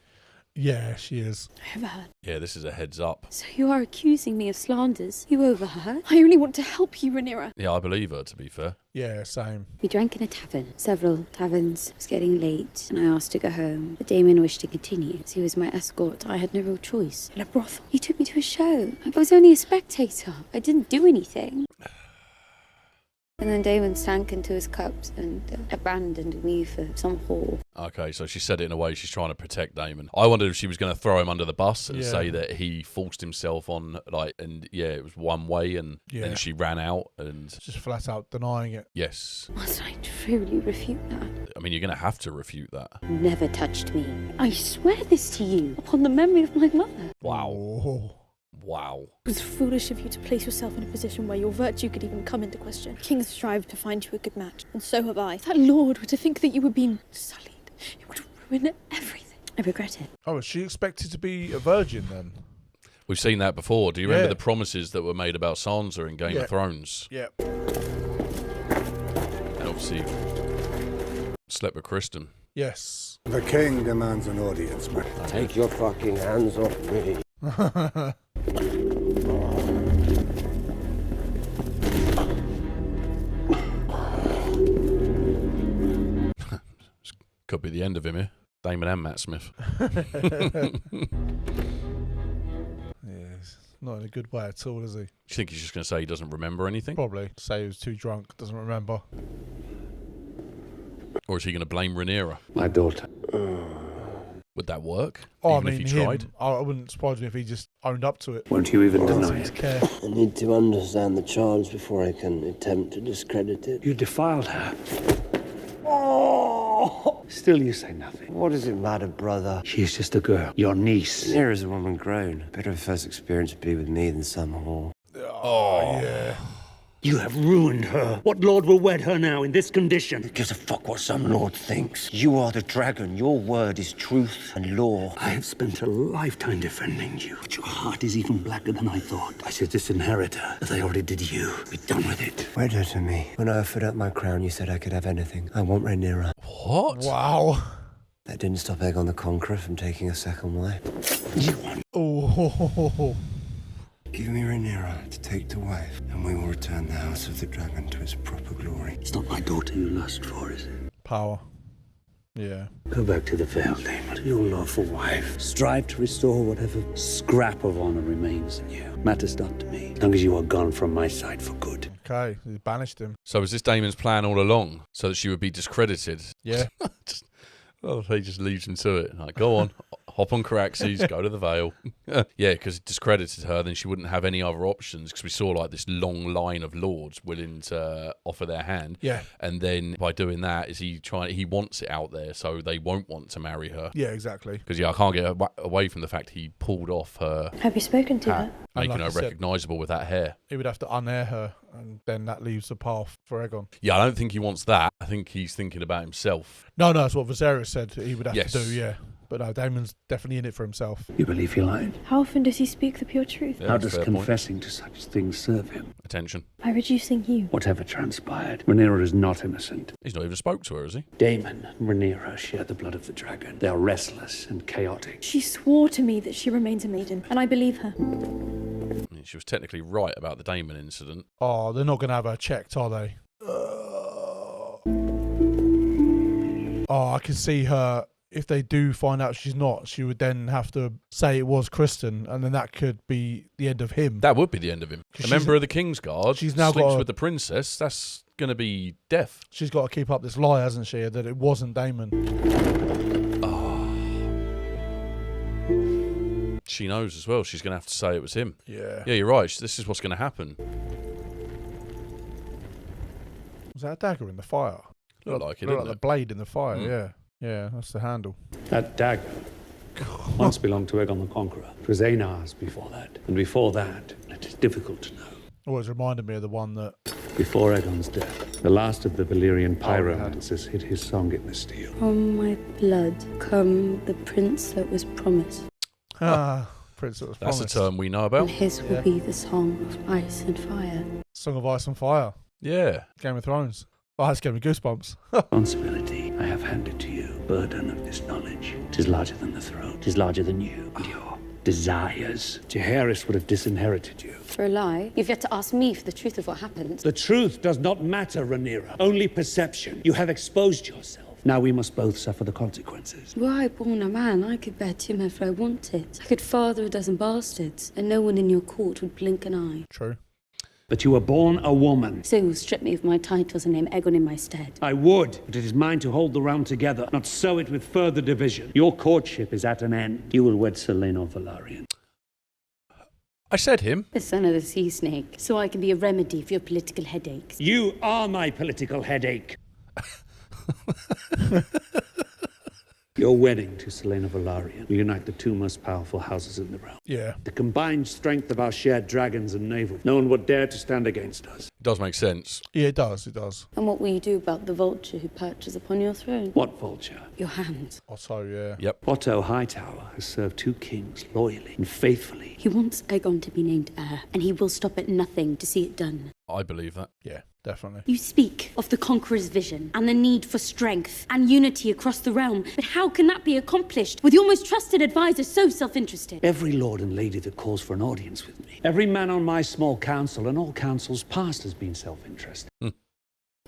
Yeah, she is. I overheard. Yeah, this is a heads up. So you are accusing me of slanders. You overheard? I only want to help you, Rhaenyra. Yeah, I believe her, to be fair. Yeah, same. We drank in a tavern. Several taverns. It was getting late, and I asked to go home. But Damon wished to continue. As he was my escort, I had no real choice. In a brothel. He took me to a show. I was only a spectator. I didn't do anything. And then Damon sank into his cups and abandoned me for some whore. Okay, so she said it in a way she's trying to protect Damon. I wondered if she was going to throw him under the bus and say that he forced himself on, it was one way, and then she ran out and... Just flat out denying it. Yes. Must I truly refute that? I mean, you're going to have to refute that. Never touched me. I swear this to you, upon the memory of my mother. Wow. Oh. Wow. It was foolish of you to place yourself in a position where your virtue could even come into question. Kings strive to find you a good match, and so have I. If that lord were to think that you were being sullied, it would ruin everything. I regret it. Oh, is she expected to be a virgin then? We've seen that before. Do you remember the promises that were made about Sansa in Game of Thrones? Yeah. And obviously slept with Kristen. Yes. The king demands an audience, man. Take your fucking hands off me. Could be the end of him here. Damon and Matt Smith. Yes. Not in a good way at all, is he? Do you think he's just going to say he doesn't remember anything? Probably. Say he was too drunk, doesn't remember. Or is he going to blame Rhaenyra? My daughter. Would that work? Oh, Even I mean, if he tried? I wouldn't surprise me if he just owned up to it. Won't you even deny Doesn't it? care. I need to understand the charge before I can attempt to discredit it. You defiled her. Oh! Still you say nothing. What does it matter, brother? She's just a girl, your niece. Rhaenyra's a woman grown. Better her first experience would be with me than some whore. Oh, yeah. You have ruined her. What lord will wed her now in this condition? Who gives a fuck what some lord thinks? You are the dragon. Your word is truth and law. I have spent a lifetime defending you, but your heart is even blacker than I thought. I should disinherit her, as I already did you. Be done with it. Wed her to me. When I offered up my crown, you said I could have anything. I want Rhaenyra. What? Wow. That didn't stop Aegon the Conqueror from taking a second wife. You want... Oh. Give me Rhaenyra to take to wife, and we will return the House of the Dragon to its proper glory. It's not my daughter you lust for, is it? Power. Yeah. Go back to the Vale, Daemon, to your lawful wife. Strive to restore whatever scrap of honor remains in you. Matters not to me, as long as you are gone from my side for good. Okay, he banished him. So was this Daemon's plan all along, so that she would be discredited? Yeah. He just leaves him to it. Like, go on, hop on Caraxes, go to the Vale. Yeah, because it discredited her, then she wouldn't have any other options, because we saw like this long line of lords willing to offer their hand. Yeah. And then by doing that, he wants it out there, so they won't want to marry her. Yeah, exactly. Because I can't get away from the fact he pulled off her. Have you spoken to her? Making her recognisable with that hair. He would have to unair her, and then that leaves the path for Aegon. Yeah, I don't think he wants that. I think he's thinking about himself. No, that's what Viserys said he would have Yes. to do, yeah. But no, Daemon's definitely in it for himself. You believe he lied? How often does he speak the pure truth? Yeah, How that's does a fair confessing to such things serve him? Attention. By reducing you. Whatever transpired, Rhaenyra is not innocent. He's not even spoke to her, has he? Daemon and Rhaenyra share the blood of the dragon. They are restless and chaotic. She swore to me that she remains a maiden, and I believe her. She was technically right about the Daemon incident. Oh, they're not going to have her checked, are they? Oh, I can see her. If they do find out she's not, she would then have to say it was Kristen, and then that could be the end of him. That would be the end of him. A member of the Kingsguard she's now sleeps got with the princess. That's going to be death. She's got to keep up this lie, hasn't she, that it wasn't Daemon. She knows as well. She's going to have to say it was him. Yeah. Yeah, you're right. This is what's going to happen. Was that a dagger in the fire? Looked like it, Looked didn't like it? the blade in the fire, Mm. yeah. Yeah, that's the handle. That dagger once belonged to Aegon the Conqueror. It was Aenar's before that. And before that, it is difficult to know. Always reminded me of the one that... Before Aegon's death, the last of the Valyrian pyromancers hid his song in the steel. From my blood come the prince that was promised. Prince that was That's promised. a term we know about. And his will be the song of ice and fire. Song of Ice and Fire. Yeah. Game of Thrones. Oh, that's giving me goosebumps. Responsibility I have handed to you. Burden of this knowledge. It is larger than the throne. It is larger than you and your desires. Jaehaerys would have disinherited you. For a lie, you've yet to ask me for the truth of what happened. The truth does not matter, Rhaenyra. Only perception. You have exposed yourself. Now we must both suffer the consequences. Were I born a man, I could bear 2 men if I wanted. I could father a dozen bastards, and no one in your court would blink an eye. True. But you were born a woman. So you'll strip me of my titles and name Aegon in my stead. I would, but it is mine to hold the realm together, not sow it with further division. Your courtship is at an end. You will wed Selena Velaryon. I said him. The son of the sea snake, so I can be a remedy for your political headaches. You are my political headache. Your wedding to Selena Velaryon will unite the 2 most powerful houses in the realm. Yeah. The combined strength of our shared dragons and naval. No one would dare to stand against us. It does make sense. Yeah, it does. It does. And what will you do about the vulture who perches upon your throne? What vulture? Your hand. Otto, yeah. Yep. Otto Hightower has served 2 kings loyally and faithfully. He wants Aegon to be named heir, and he will stop at nothing to see it done. I believe that. Yeah, definitely. You speak of the conqueror's vision and the need for strength and unity across the realm, but how can that be accomplished with your most trusted advisor so self-interested? Every lord and lady that calls for an audience with me, every man on my small council and all councils past has been self-interested.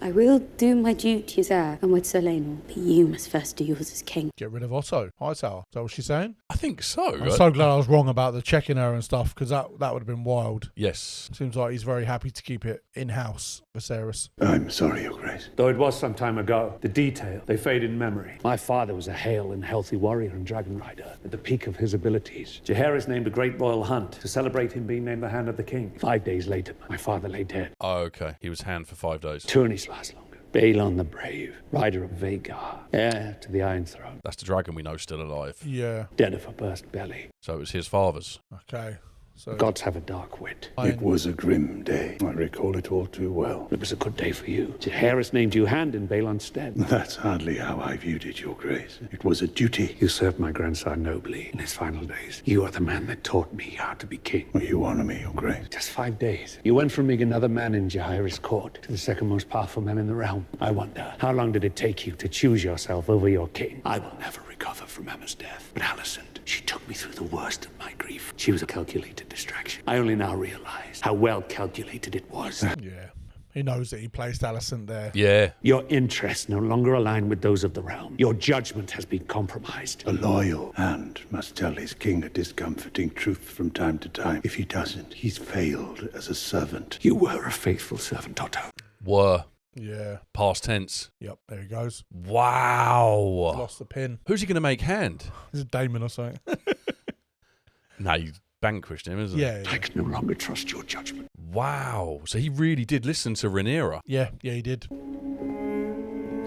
I will do my duty as heir and with Selena, but you must first do yours as king. Get rid of Otto Hightower. Is that what she's saying? I think so. I'm so glad I was wrong about the checking her and stuff, because that would have been wild. Yes. Seems like he's very happy to keep it in-house, Viserys. I'm sorry, Your Grace. Though it was some time ago, the details, they fade in memory. My father was a hale and healthy warrior and dragon rider at the peak of his abilities. Jaehaerys named a great royal hunt to celebrate him being named the Hand of the King. 5 days later, my father lay dead. Oh, okay. He was hand for 5 days. Tourneys last longer. Balon the Brave, rider of Vagar, heir to the Iron Throne. That's the dragon we know still alive. Yeah. Dead of a burst belly. So it was his father's. Okay. So Gods have a dark wit. It was a grim day. I recall it all too well. It was a good day for you. Jaehaerys named you hand in Balon's stead. That's hardly how I viewed it, Your Grace. It was a duty. You served my grandson nobly in his final days. You are the man that taught me how to be king. Well, you honor me, Your Grace. Just 5 days. You went from being another man in Jaehaerys' court to the second most powerful man in the realm. I wonder, how long did it take you to choose yourself over your king? I will never recover from Emma's death. But Alicent, she took me through the worst of my grief. She was a calculated distraction. I only now realize how well calculated it was. Yeah. He knows that he placed Alicent there. Yeah. Your interests no longer align with those of the realm. Your judgment has been compromised. A loyal hand must tell his king a discomforting truth from time to time. If he doesn't, he's failed as a servant. You were a faithful servant, Otto. Were. Yeah. Past tense. Yep, there he goes. Wow. Lost the pin. Who's he going to make hand? Is it Damon or something? No, you vanquished him, isn't Yeah. I can no longer trust your judgment. Wow. So he really did listen to Rhaenyra. Yeah, he did.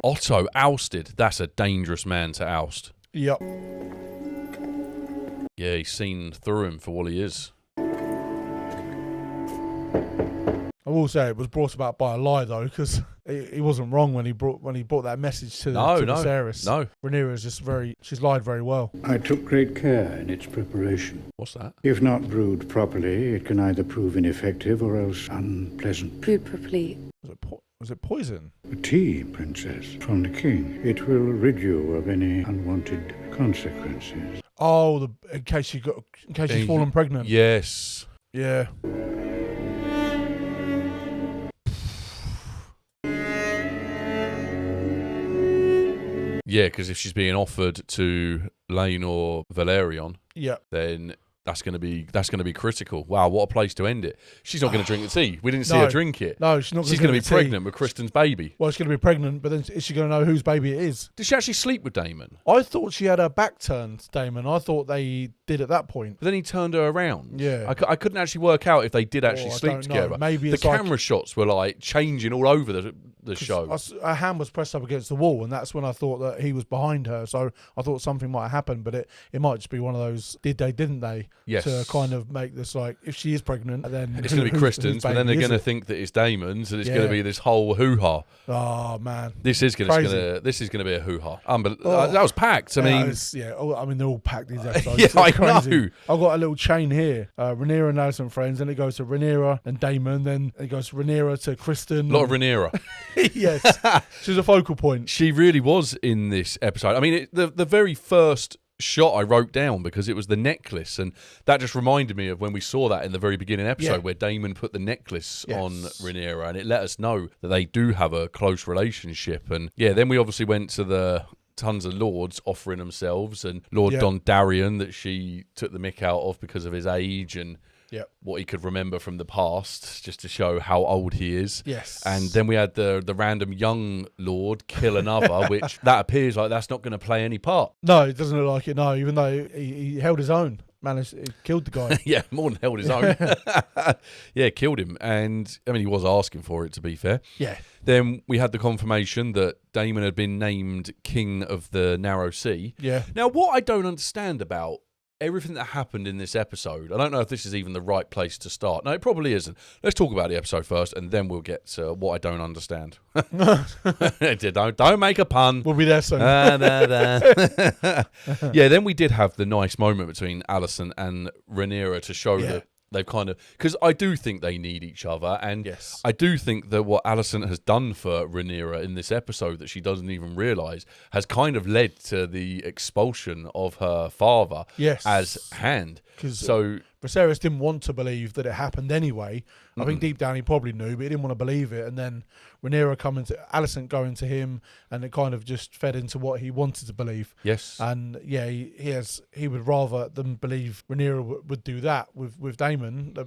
Otto ousted. That's a dangerous man to oust. Yep. Yeah, he's seen through him for what he is. I will say it was brought about by a lie, though, because he wasn't wrong when he brought that message to Viserys. No. Rhaenyra is just she's lied very well. I took great care in its preparation. What's that? If not brewed properly, it can either prove ineffective or else unpleasant. Brewed properly. Was it poison? A tea, Princess, from the king. It will rid you of any unwanted consequences. Oh, in case she's fallen pregnant. Yes. Yeah. Yeah, because if she's being offered to Lane or Valerion, then that's going to be critical. Wow, what a place to end it. She's not going to drink the tea. We didn't see her drink it. No, she's not. She's going to be pregnant with Kristen's baby. Well, she's going to be pregnant, but then is she going to know whose baby it is? Did she actually sleep with Daemon? I thought she had her back turned to Daemon. I thought they did at that point. But then he turned her around. Yeah. I couldn't actually work out if they did actually sleep together. Maybe the camera shots were like changing all over the show. Her hand was pressed up against the wall, and that's when I thought that he was behind her. So I thought something might have happened, but it might just be one of those did they, didn't they? Yes. To kind of make this like, if she is pregnant, then it's going to be Kristen's, but then they're going to think that it's Damon's, and it's going to be this whole hoo-ha. Oh man, this is going to be a hoo-ha. That was packed. I mean, they're all packed these episodes. Yeah, I crazy. know. I've got a little chain here. Rhaenyra and Alicent friends, then it goes to Rhaenyra and Daemon, then it goes to Rhaenyra to Kristen. A lot of Rhaenyra. Yes, she's a focal point. She really was in this episode. I mean, the very first shot I wrote down because it was the necklace, and that just reminded me of when we saw that in the very beginning episode where Daemon put the necklace on Rhaenyra, and it let us know that they do have a close relationship. And then we obviously went to the tons of lords offering themselves, and Lord Dondarrion that she took the mick out of because of his age and what he could remember from the past, just to show how old he is. Yes. And then we had the random young lord kill another, which that appears like that's not going to play any part. No, it doesn't look like it, no, even though he held his own. He killed the guy. Yeah, more than held his own. Yeah, killed him. And, I mean, he was asking for it, to be fair. Yeah. Then we had the confirmation that Daemon had been named King of the Narrow Sea. Yeah. Now, what I don't understand about everything that happened in this episode, I don't know if this is even the right place to start. No, it probably isn't. Let's talk about the episode first, and then we'll get to what I don't understand. Don't make a pun. We'll be there soon. Yeah, then we did have the nice moment between Alicent and Rhaenyra to show that they've kind of... Because I do think they need each other, and I do think that what Alicent has done for Rhaenyra in this episode that she doesn't even realise has kind of led to the expulsion of her father as Hand. So Viserys didn't want to believe that it happened anyway. I think deep down he probably knew, but he didn't want to believe it. And then Rhaenyra Alicent going to him, and it kind of just fed into what he wanted to believe. Yes. And he would rather them believe Rhaenyra would do that with Daemon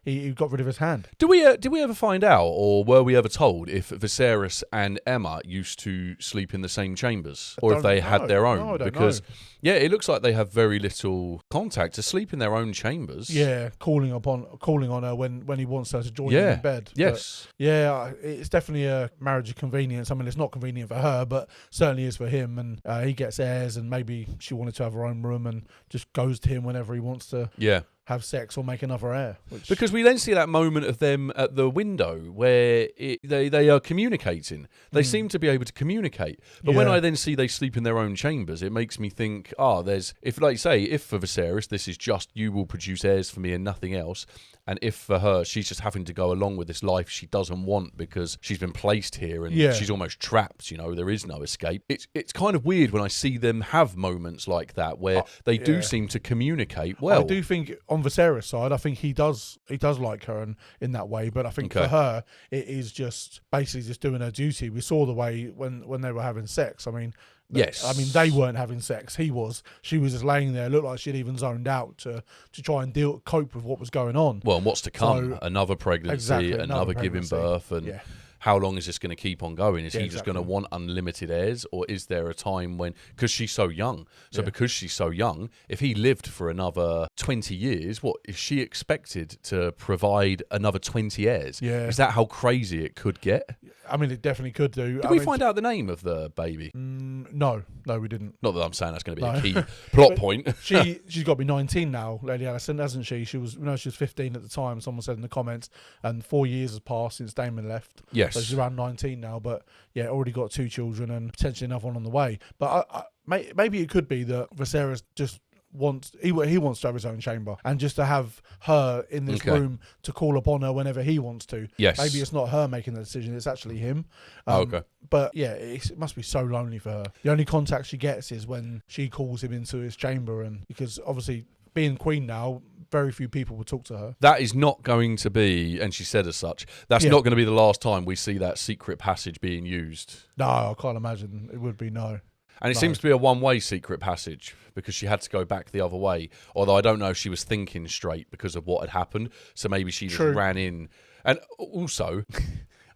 he got rid of his hand. Did we ever find out, or were we ever told, if Viserys and Aemma used to sleep in the same chambers, or if they had their own? No, I don't because know. yeah, it looks like they have very little contact to sleep in their own chambers. Yeah, calling on her when he wants her to join him in bed. Yes. But yeah, it's definitely a marriage of convenience. I mean, it's not convenient for her, but certainly is for him. And he gets heirs, and maybe she wanted to have her own room and just goes to him whenever he wants to. Yeah. Have sex or make another heir. Because we then see that moment of them at the window where they are communicating. They seem to be able to communicate. But when I then see they sleep in their own chambers, it makes me think, if for Viserys, this is just, you will produce heirs for me and nothing else. And if for her, she's just having to go along with this life she doesn't want because she's been placed here and she's almost trapped, there is no escape. It's kind of weird when I see them have moments like that where they do seem to communicate well. I do think on Viserys' side, I think he does like her in that way, but I think for her, it is just basically just doing her duty. We saw the way when they were having sex. I mean, yes. I mean, they weren't having sex. She was just laying there. It looked like she'd even zoned out to try and cope with what was going on. Well, and what's to come? Another pregnancy, another giving birth, and how long is this going to keep on going? Is he just going to want unlimited heirs, or is there a time when, because she's so young, because she's so young, if he lived for another 20 years, what is she expected to provide another 20 heirs? Yeah. Is that how crazy it could get? I mean, it definitely could do. Did we find out the name of the baby? No, we didn't. Not that I'm saying that's going to be a key plot point. She's got to be 19 now, Lady Alicent, hasn't she? She was 15 at the time. Someone said in the comments, and 4 years has passed since Daemon left. Yes. So she's around 19 now, but yeah, already got 2 children and potentially another one on the way. But maybe it could be that Viserys just wants to have his own chamber and just to have her in this room to call upon her whenever he wants to. Yes. Maybe it's not her making the decision, it's actually him. Okay. But yeah, it must be so lonely for her. The only contact she gets is when she calls him into his chamber, and because obviously being queen now, very few people would talk to her. That is not going to be, and she said as such, that's not going to be the last time we see that secret passage being used. No, I can't imagine it would be, no. And it seems to be a one-way secret passage because she had to go back the other way. Although I don't know if she was thinking straight because of what had happened. So maybe she just ran in. And also,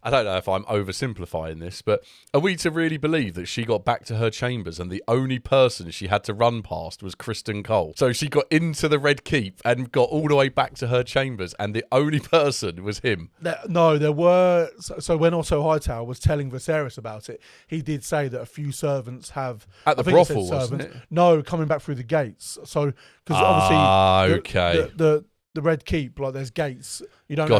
I don't know if I'm oversimplifying this, but are we to really believe that she got back to her chambers and the only person she had to run past was Kristen Cole? So she got into the Red Keep and got all the way back to her chambers, and the only person was him. No, there were... So when Otto Hightower was telling Viserys about it, he did say that a few servants have... At the brothel, wasn't it? No, coming back through the gates. So, because obviously... The Red Keep, like there's gates. You don't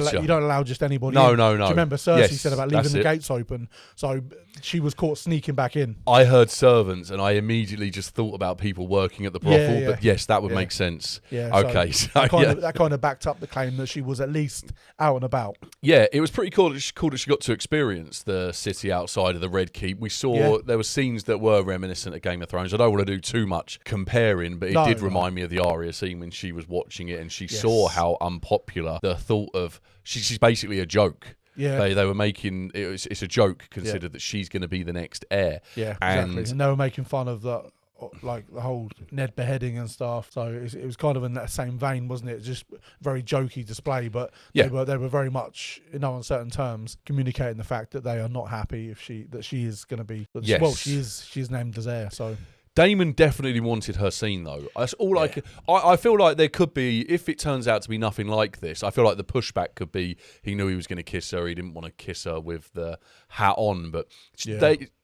allow just anybody in. No. Do you remember Cersei said about leaving the gates open? So she was caught sneaking back in. I heard servants and I immediately just thought about people working at the brothel, but yes, that would make sense. Yeah. Okay. So that kind of backed up the claim that she was at least out and about. Yeah, it was pretty cool that she got to experience the city outside of the Red Keep. We saw there were scenes that were reminiscent of Game of Thrones. I don't want to do too much comparing, but it did remind me of the Arya scene when she was watching it and she saw how unpopular the thought of she's basically a joke. Yeah, they were making it's a joke considered that she's going to be the next heir. Yeah, exactly. And they were making fun of the whole Ned beheading and stuff. So it was kind of in that same vein, wasn't it? Just very jokey display, but they were very much in no uncertain terms communicating the fact that they are not happy if she is going to be. Yes. Well, she's named as heir. So. Damon definitely wanted her scene, though. That's all I feel like there could be, if it turns out to be nothing like this, I feel like the pushback could be he knew he was going to kiss her. He didn't want to kiss her with the hat on. But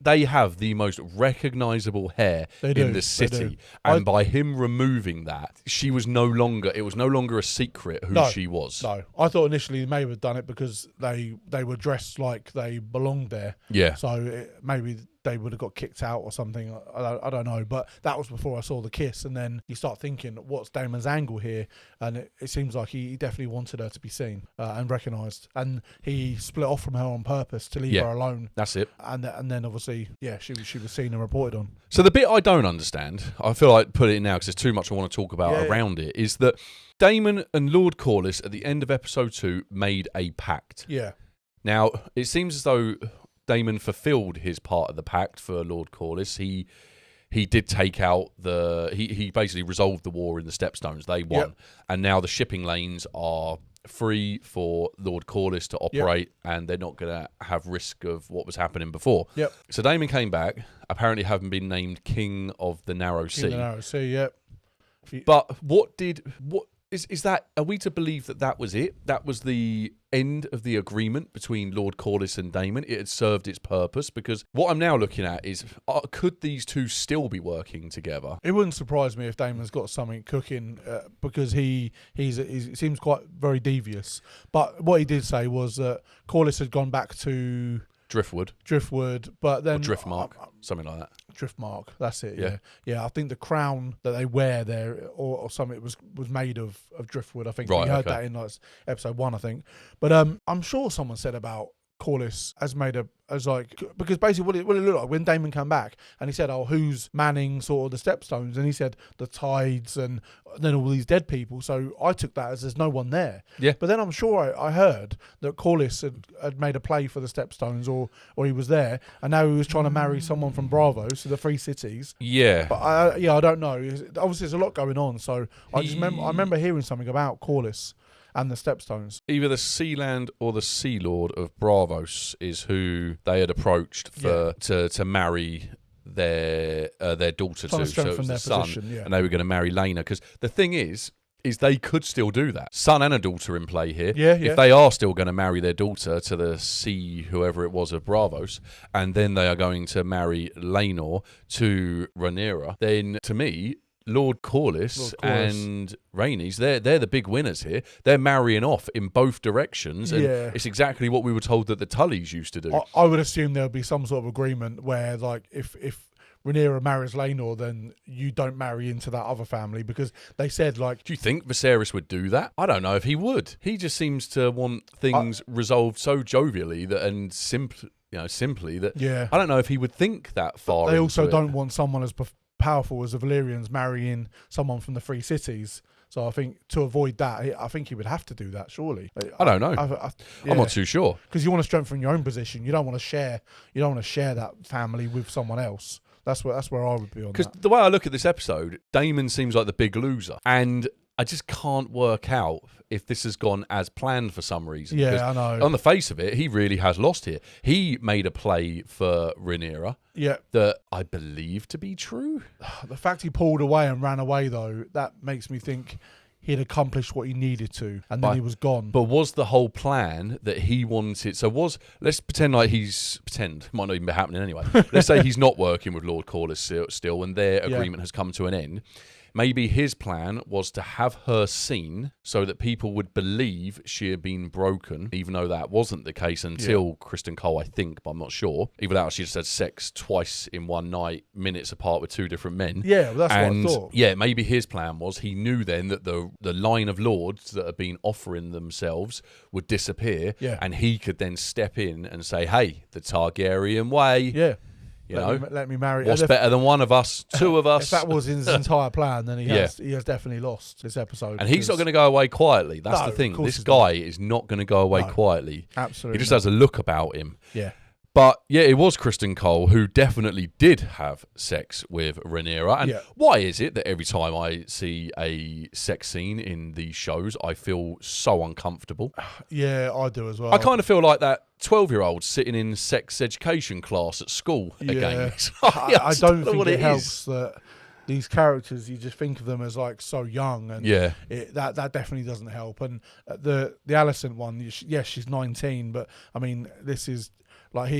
they have the most recognisable hair in the city. And by him removing that, it was no longer a secret who she was. No, I thought initially they may have done it because they were dressed like they belonged there. Yeah. So maybe they would have got kicked out or something. I don't know, but that was before I saw the kiss. And then you start thinking, what's Damon's angle here? And it seems like he definitely wanted her to be seen and recognised. And he split off from her on purpose to leave her alone. That's it. And then obviously, she was seen and reported on. So the bit I don't understand, I feel like put it in now because there's too much I want to talk about around it, is that Daemon and Lord Corlys at the end of episode 2 made a pact. Yeah. Now, it seems as though Daemon fulfilled his part of the pact for Lord Corlys. He did take out he basically resolved the war in the Stepstones. They won. And now the shipping lanes are free for Lord Corlys to operate, and they're not going to have risk of what was happening before. Yep. So Daemon came back, apparently having been named King of the Narrow Sea. King of the Narrow Sea, yep. But is that, are we to believe that that was it? That was the end of the agreement between Lord Corlys and Daemon? It had served its purpose? Because what I'm now looking at is, could these two still be working together? It wouldn't surprise me if Daemon's got something cooking, because he seems quite very devious. But what he did say was that Corlys had gone back to Driftwood, but then... Or Driftmark, something like that. Driftmark, that's it, yeah. I think the crown that they wear there or something was made of driftwood. I think we heard that in like episode 1, I think. But I'm sure someone said about Corlys because basically what it looked like when Daemon came back and he said, who's manning sort of the stepstones, and he said the tides and then all these dead people. So I took that as there's no one there. Yeah. But then I'm sure I heard that Corlys had made a play for the stepstones or he was there, and now he was trying to marry someone from Bravos to the Free Cities. Yeah. But I don't know. Obviously there's a lot going on, so I remember hearing something about Corlys and the stepstones. Either the Sealand or the Sea Lord of Bravos is who they had approached to marry their daughter to, so it was the son, and they were going to marry Lena. Because the thing is they could still do that. Son and a daughter in play here. Yeah. If they are still going to marry their daughter to the sea, whoever it was of Bravos, and then they are going to marry Laenor to Rhaenyra, then to me, Lord Corlys and Rhaenys, they're the big winners here. They're marrying off in both directions, and it's exactly what we were told that the Tullys used to do. I would assume there'll be some sort of agreement where, like, if Rhaenyra marries Laenor, then you don't marry into that other family, because they said, like... Do you think Viserys would do that? I don't know if he would. He just seems to want things resolved so jovially and simply that... Yeah. I don't know if he would think that far. They also don't want someone as powerful as the Valyrians marrying someone from the Free Cities. So I think to avoid that, I think he would have to do that, surely. I don't know. I'm not too sure. Because you want to strengthen your own position. You don't want to share that family with someone else. That's where I would be on that. Because the way I look at this episode, Daemon seems like the big loser. And I just can't work out if this has gone as planned for some reason. Yeah, I know. On the face of it, he really has lost here. He made a play for Rhaenyra that I believe to be true. The fact he pulled away and ran away, though, that makes me think he'd accomplished what he needed to, and then he was gone. But was the whole plan that he wanted... let's pretend like it might not even be happening anyway. Let's say he's not working with Lord Corlys still, and their agreement has come to an end. Maybe his plan was to have her seen so that people would believe she had been broken, even though that wasn't the case until Kristen Cole, I think, but I'm not sure. Even though she just had sex twice in one night, minutes apart with two different men. Yeah, well, that's what I thought. Yeah, maybe his plan was he knew then that the line of lords that had been offering themselves would disappear, and he could then step in and say, hey, the Targaryen way. Yeah. Let me marry. What's better than one of us? Two of us. If that was his entire plan, then he has definitely lost this episode. And he's not going to go away quietly. That's the thing. This guy is not going to go away quietly. Absolutely. He just has a look about him. Yeah. But yeah, it was Kristen Cole who definitely did have sex with Rhaenyra. And why is it that every time I see a sex scene in these shows, I feel so uncomfortable? Yeah, I do as well. I kind of feel like that 12-year-old sitting in sex education class at school again. I don't think it helps that these characters, you just think of them as like so young, and that definitely doesn't help. And the Alicent one, yes, she's 19, but I mean, this is like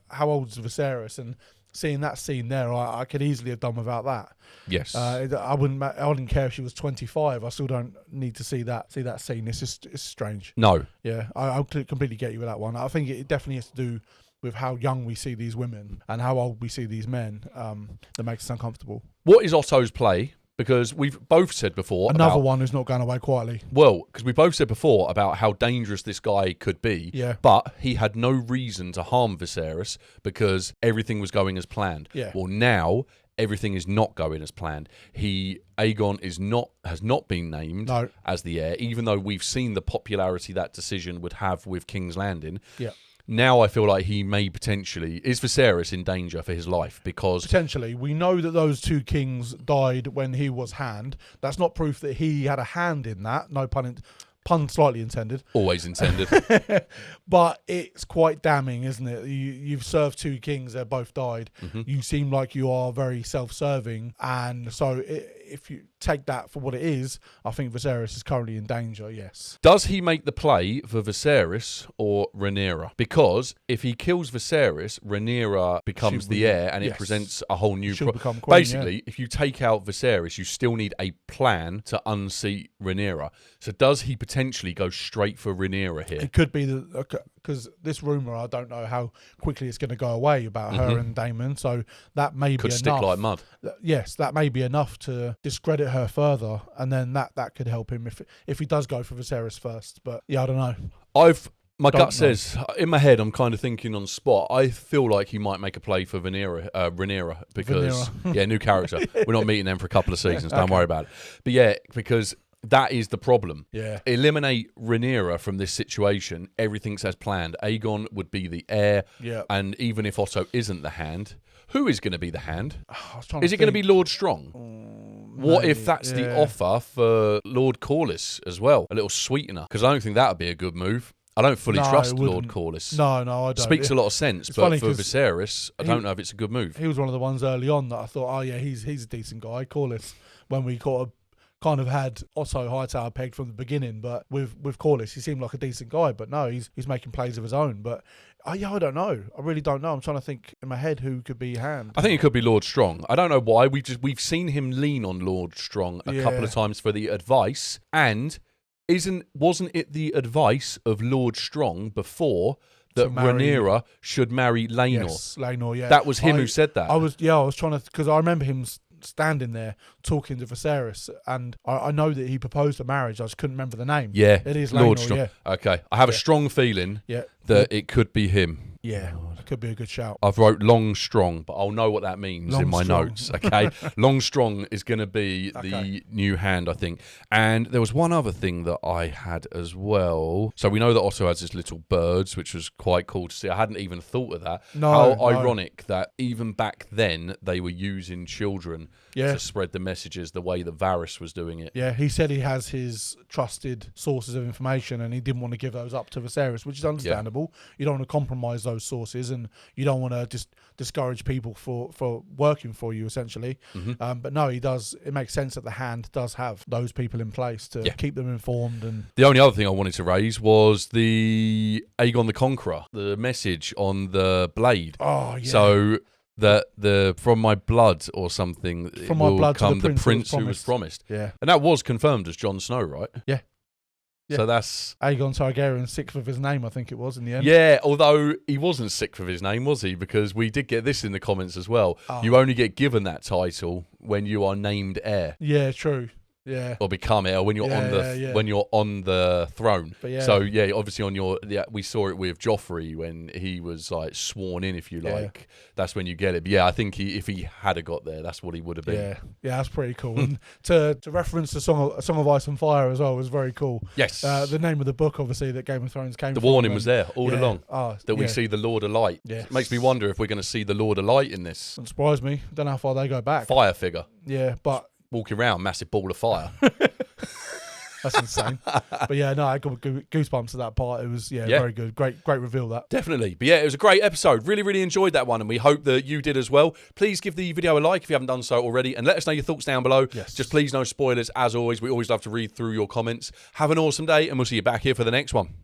how old is Viserys? And seeing that scene there, I could easily have done without that. Yes, I wouldn't care if she was 25. I still don't need to see that scene. It's strange. No, yeah, I completely get you with that one. I think it definitely has to do with how young we see these women and how old we see these men. That makes us uncomfortable. What is Otto's play? Because we've both said before... Another one who's not going away quietly. Well, because we both said before about how dangerous this guy could be. Yeah. But he had no reason to harm Viserys because everything was going as planned. Yeah. Well, now everything is not going as planned. Aegon has not been named as the heir, even though we've seen the popularity that decision would have with King's Landing. Yeah. Now I feel like he may potentially... Is Viserys in danger for his life? Because... Potentially. We know that those two kings died when he was hand. That's not proof that he had a hand in that. No pun Pun slightly intended. Always intended. But it's quite damning, isn't it? You've served 2 kings, they're both died. You seem like you are very self-serving, and so if you take that for what it is, I think Viserys is currently in danger, yes. Does he make the play for Viserys or Rhaenyra? Because if he kills Viserys, Rhaenyra becomes the heir, and it presents a whole new... become queen, basically, if you take out Viserys, you still need a plan to unseat Rhaenyra. So does he potentially go straight for Rhaenyra here? It could be because this rumour, I don't know how quickly it's going to go away about her and Daemon, so that may be enough. Stick like mud. Yes, that may be enough to discredit her further, and then that could help him if he does go for Viserys first. But yeah, I don't know. My gut says, in my head, I'm kind of thinking on spot, I feel like he might make a play for Rhaenyra because, new character. We're not meeting them for a couple of seasons, don't worry about it. But yeah, because that is the problem. Yeah. Eliminate Rhaenyra from this situation, everything's as planned. Aegon would be the heir, and even if Otto isn't the Hand, who is going to be the Hand? Is it going to be Lord Strong? What if that's the offer for Lord Corlys as well? A little sweetener? Because I don't think that would be a good move. I don't fully trust Lord Corlys. No, I don't. Speaks a lot of sense, but for Viserys, I don't know if it's a good move. He was one of the ones early on that I thought, oh yeah, he's a decent guy, Corlys, when we kind of had Otto Hightower pegged from the beginning, but with Corlys, he seemed like a decent guy, but no, he's making plays of his own. But I don't know. I really don't know. I'm trying to think in my head who could be Hand. I think it could be Lord Strong. I don't know why. We've seen him lean on Lord Strong a couple of times for the advice, and wasn't it the advice of Lord Strong before that Rhaenyra should marry Laenor? Yes, Laenor, yeah. That was him who said that. I was trying to, because I remember him standing there talking to Viserys, and I know that he proposed a marriage. I just couldn't remember the name. Yeah, it is Lord Laenor, Strong. yeah. Okay, I have a strong feeling that it could be him. Yeah, it could be a good shout. I've wrote Long Strong, but I'll know what that means in my notes. Okay, Long Strong is going to be the new Hand, I think. And there was one other thing that I had as well. So we know that Otto has his little birds, which was quite cool to see. I hadn't even thought of that. How ironic that even back then they were using children to spread the messages the way that Varys was doing it. Yeah, he said he has his trusted sources of information, and he didn't want to give those up to Viserys, which is understandable. You don't want to compromise those sources, and you don't want to just discourage people for working for you, essentially. But no, he does. It makes sense that the Hand does have those people in place to keep them informed. And the only other thing I wanted to raise was the Aegon the Conqueror, the message on the blade. Oh, yeah. So that from my blood or something, from my blood come to the prince who was promised. Yeah, and that was confirmed as Jon Snow, right? Yeah. So that's Aegon Targaryen, 6th of his name, I think it was in the end. Yeah, although he wasn't 6th of his name, was he? Because we did get this in the comments as well. You only get given that title when you are named heir. Yeah, true. Yeah. Or become heir when you're when you're on the throne. But so obviously on we saw it with Joffrey when he was like sworn in, if you like. That's when you get it. But I think if he had got there, that's what he would have been. Yeah, that's pretty cool. And to reference the Song of Ice and Fire as well was very cool. Yes. The name of the book, obviously, that Game of Thrones came from. The warning was there all along. That we see the Lord of Light. Yeah. It makes me wonder if we're going to see the Lord of Light in this. Doesn't surprise me. Don't know how far they go back. Fire figure. Yeah, but walking around, massive ball of fire. That's insane. But yeah, no, I got goosebumps at that part. It was very good. Great reveal, that. Definitely. But it was a great episode. Really, really enjoyed that one, and we hope that you did as well. Please give the video a like if you haven't done so already, and let us know your thoughts down below. Yes. Just please no spoilers, as always. We always love to read through your comments. Have an awesome day, and we'll see you back here for the next one.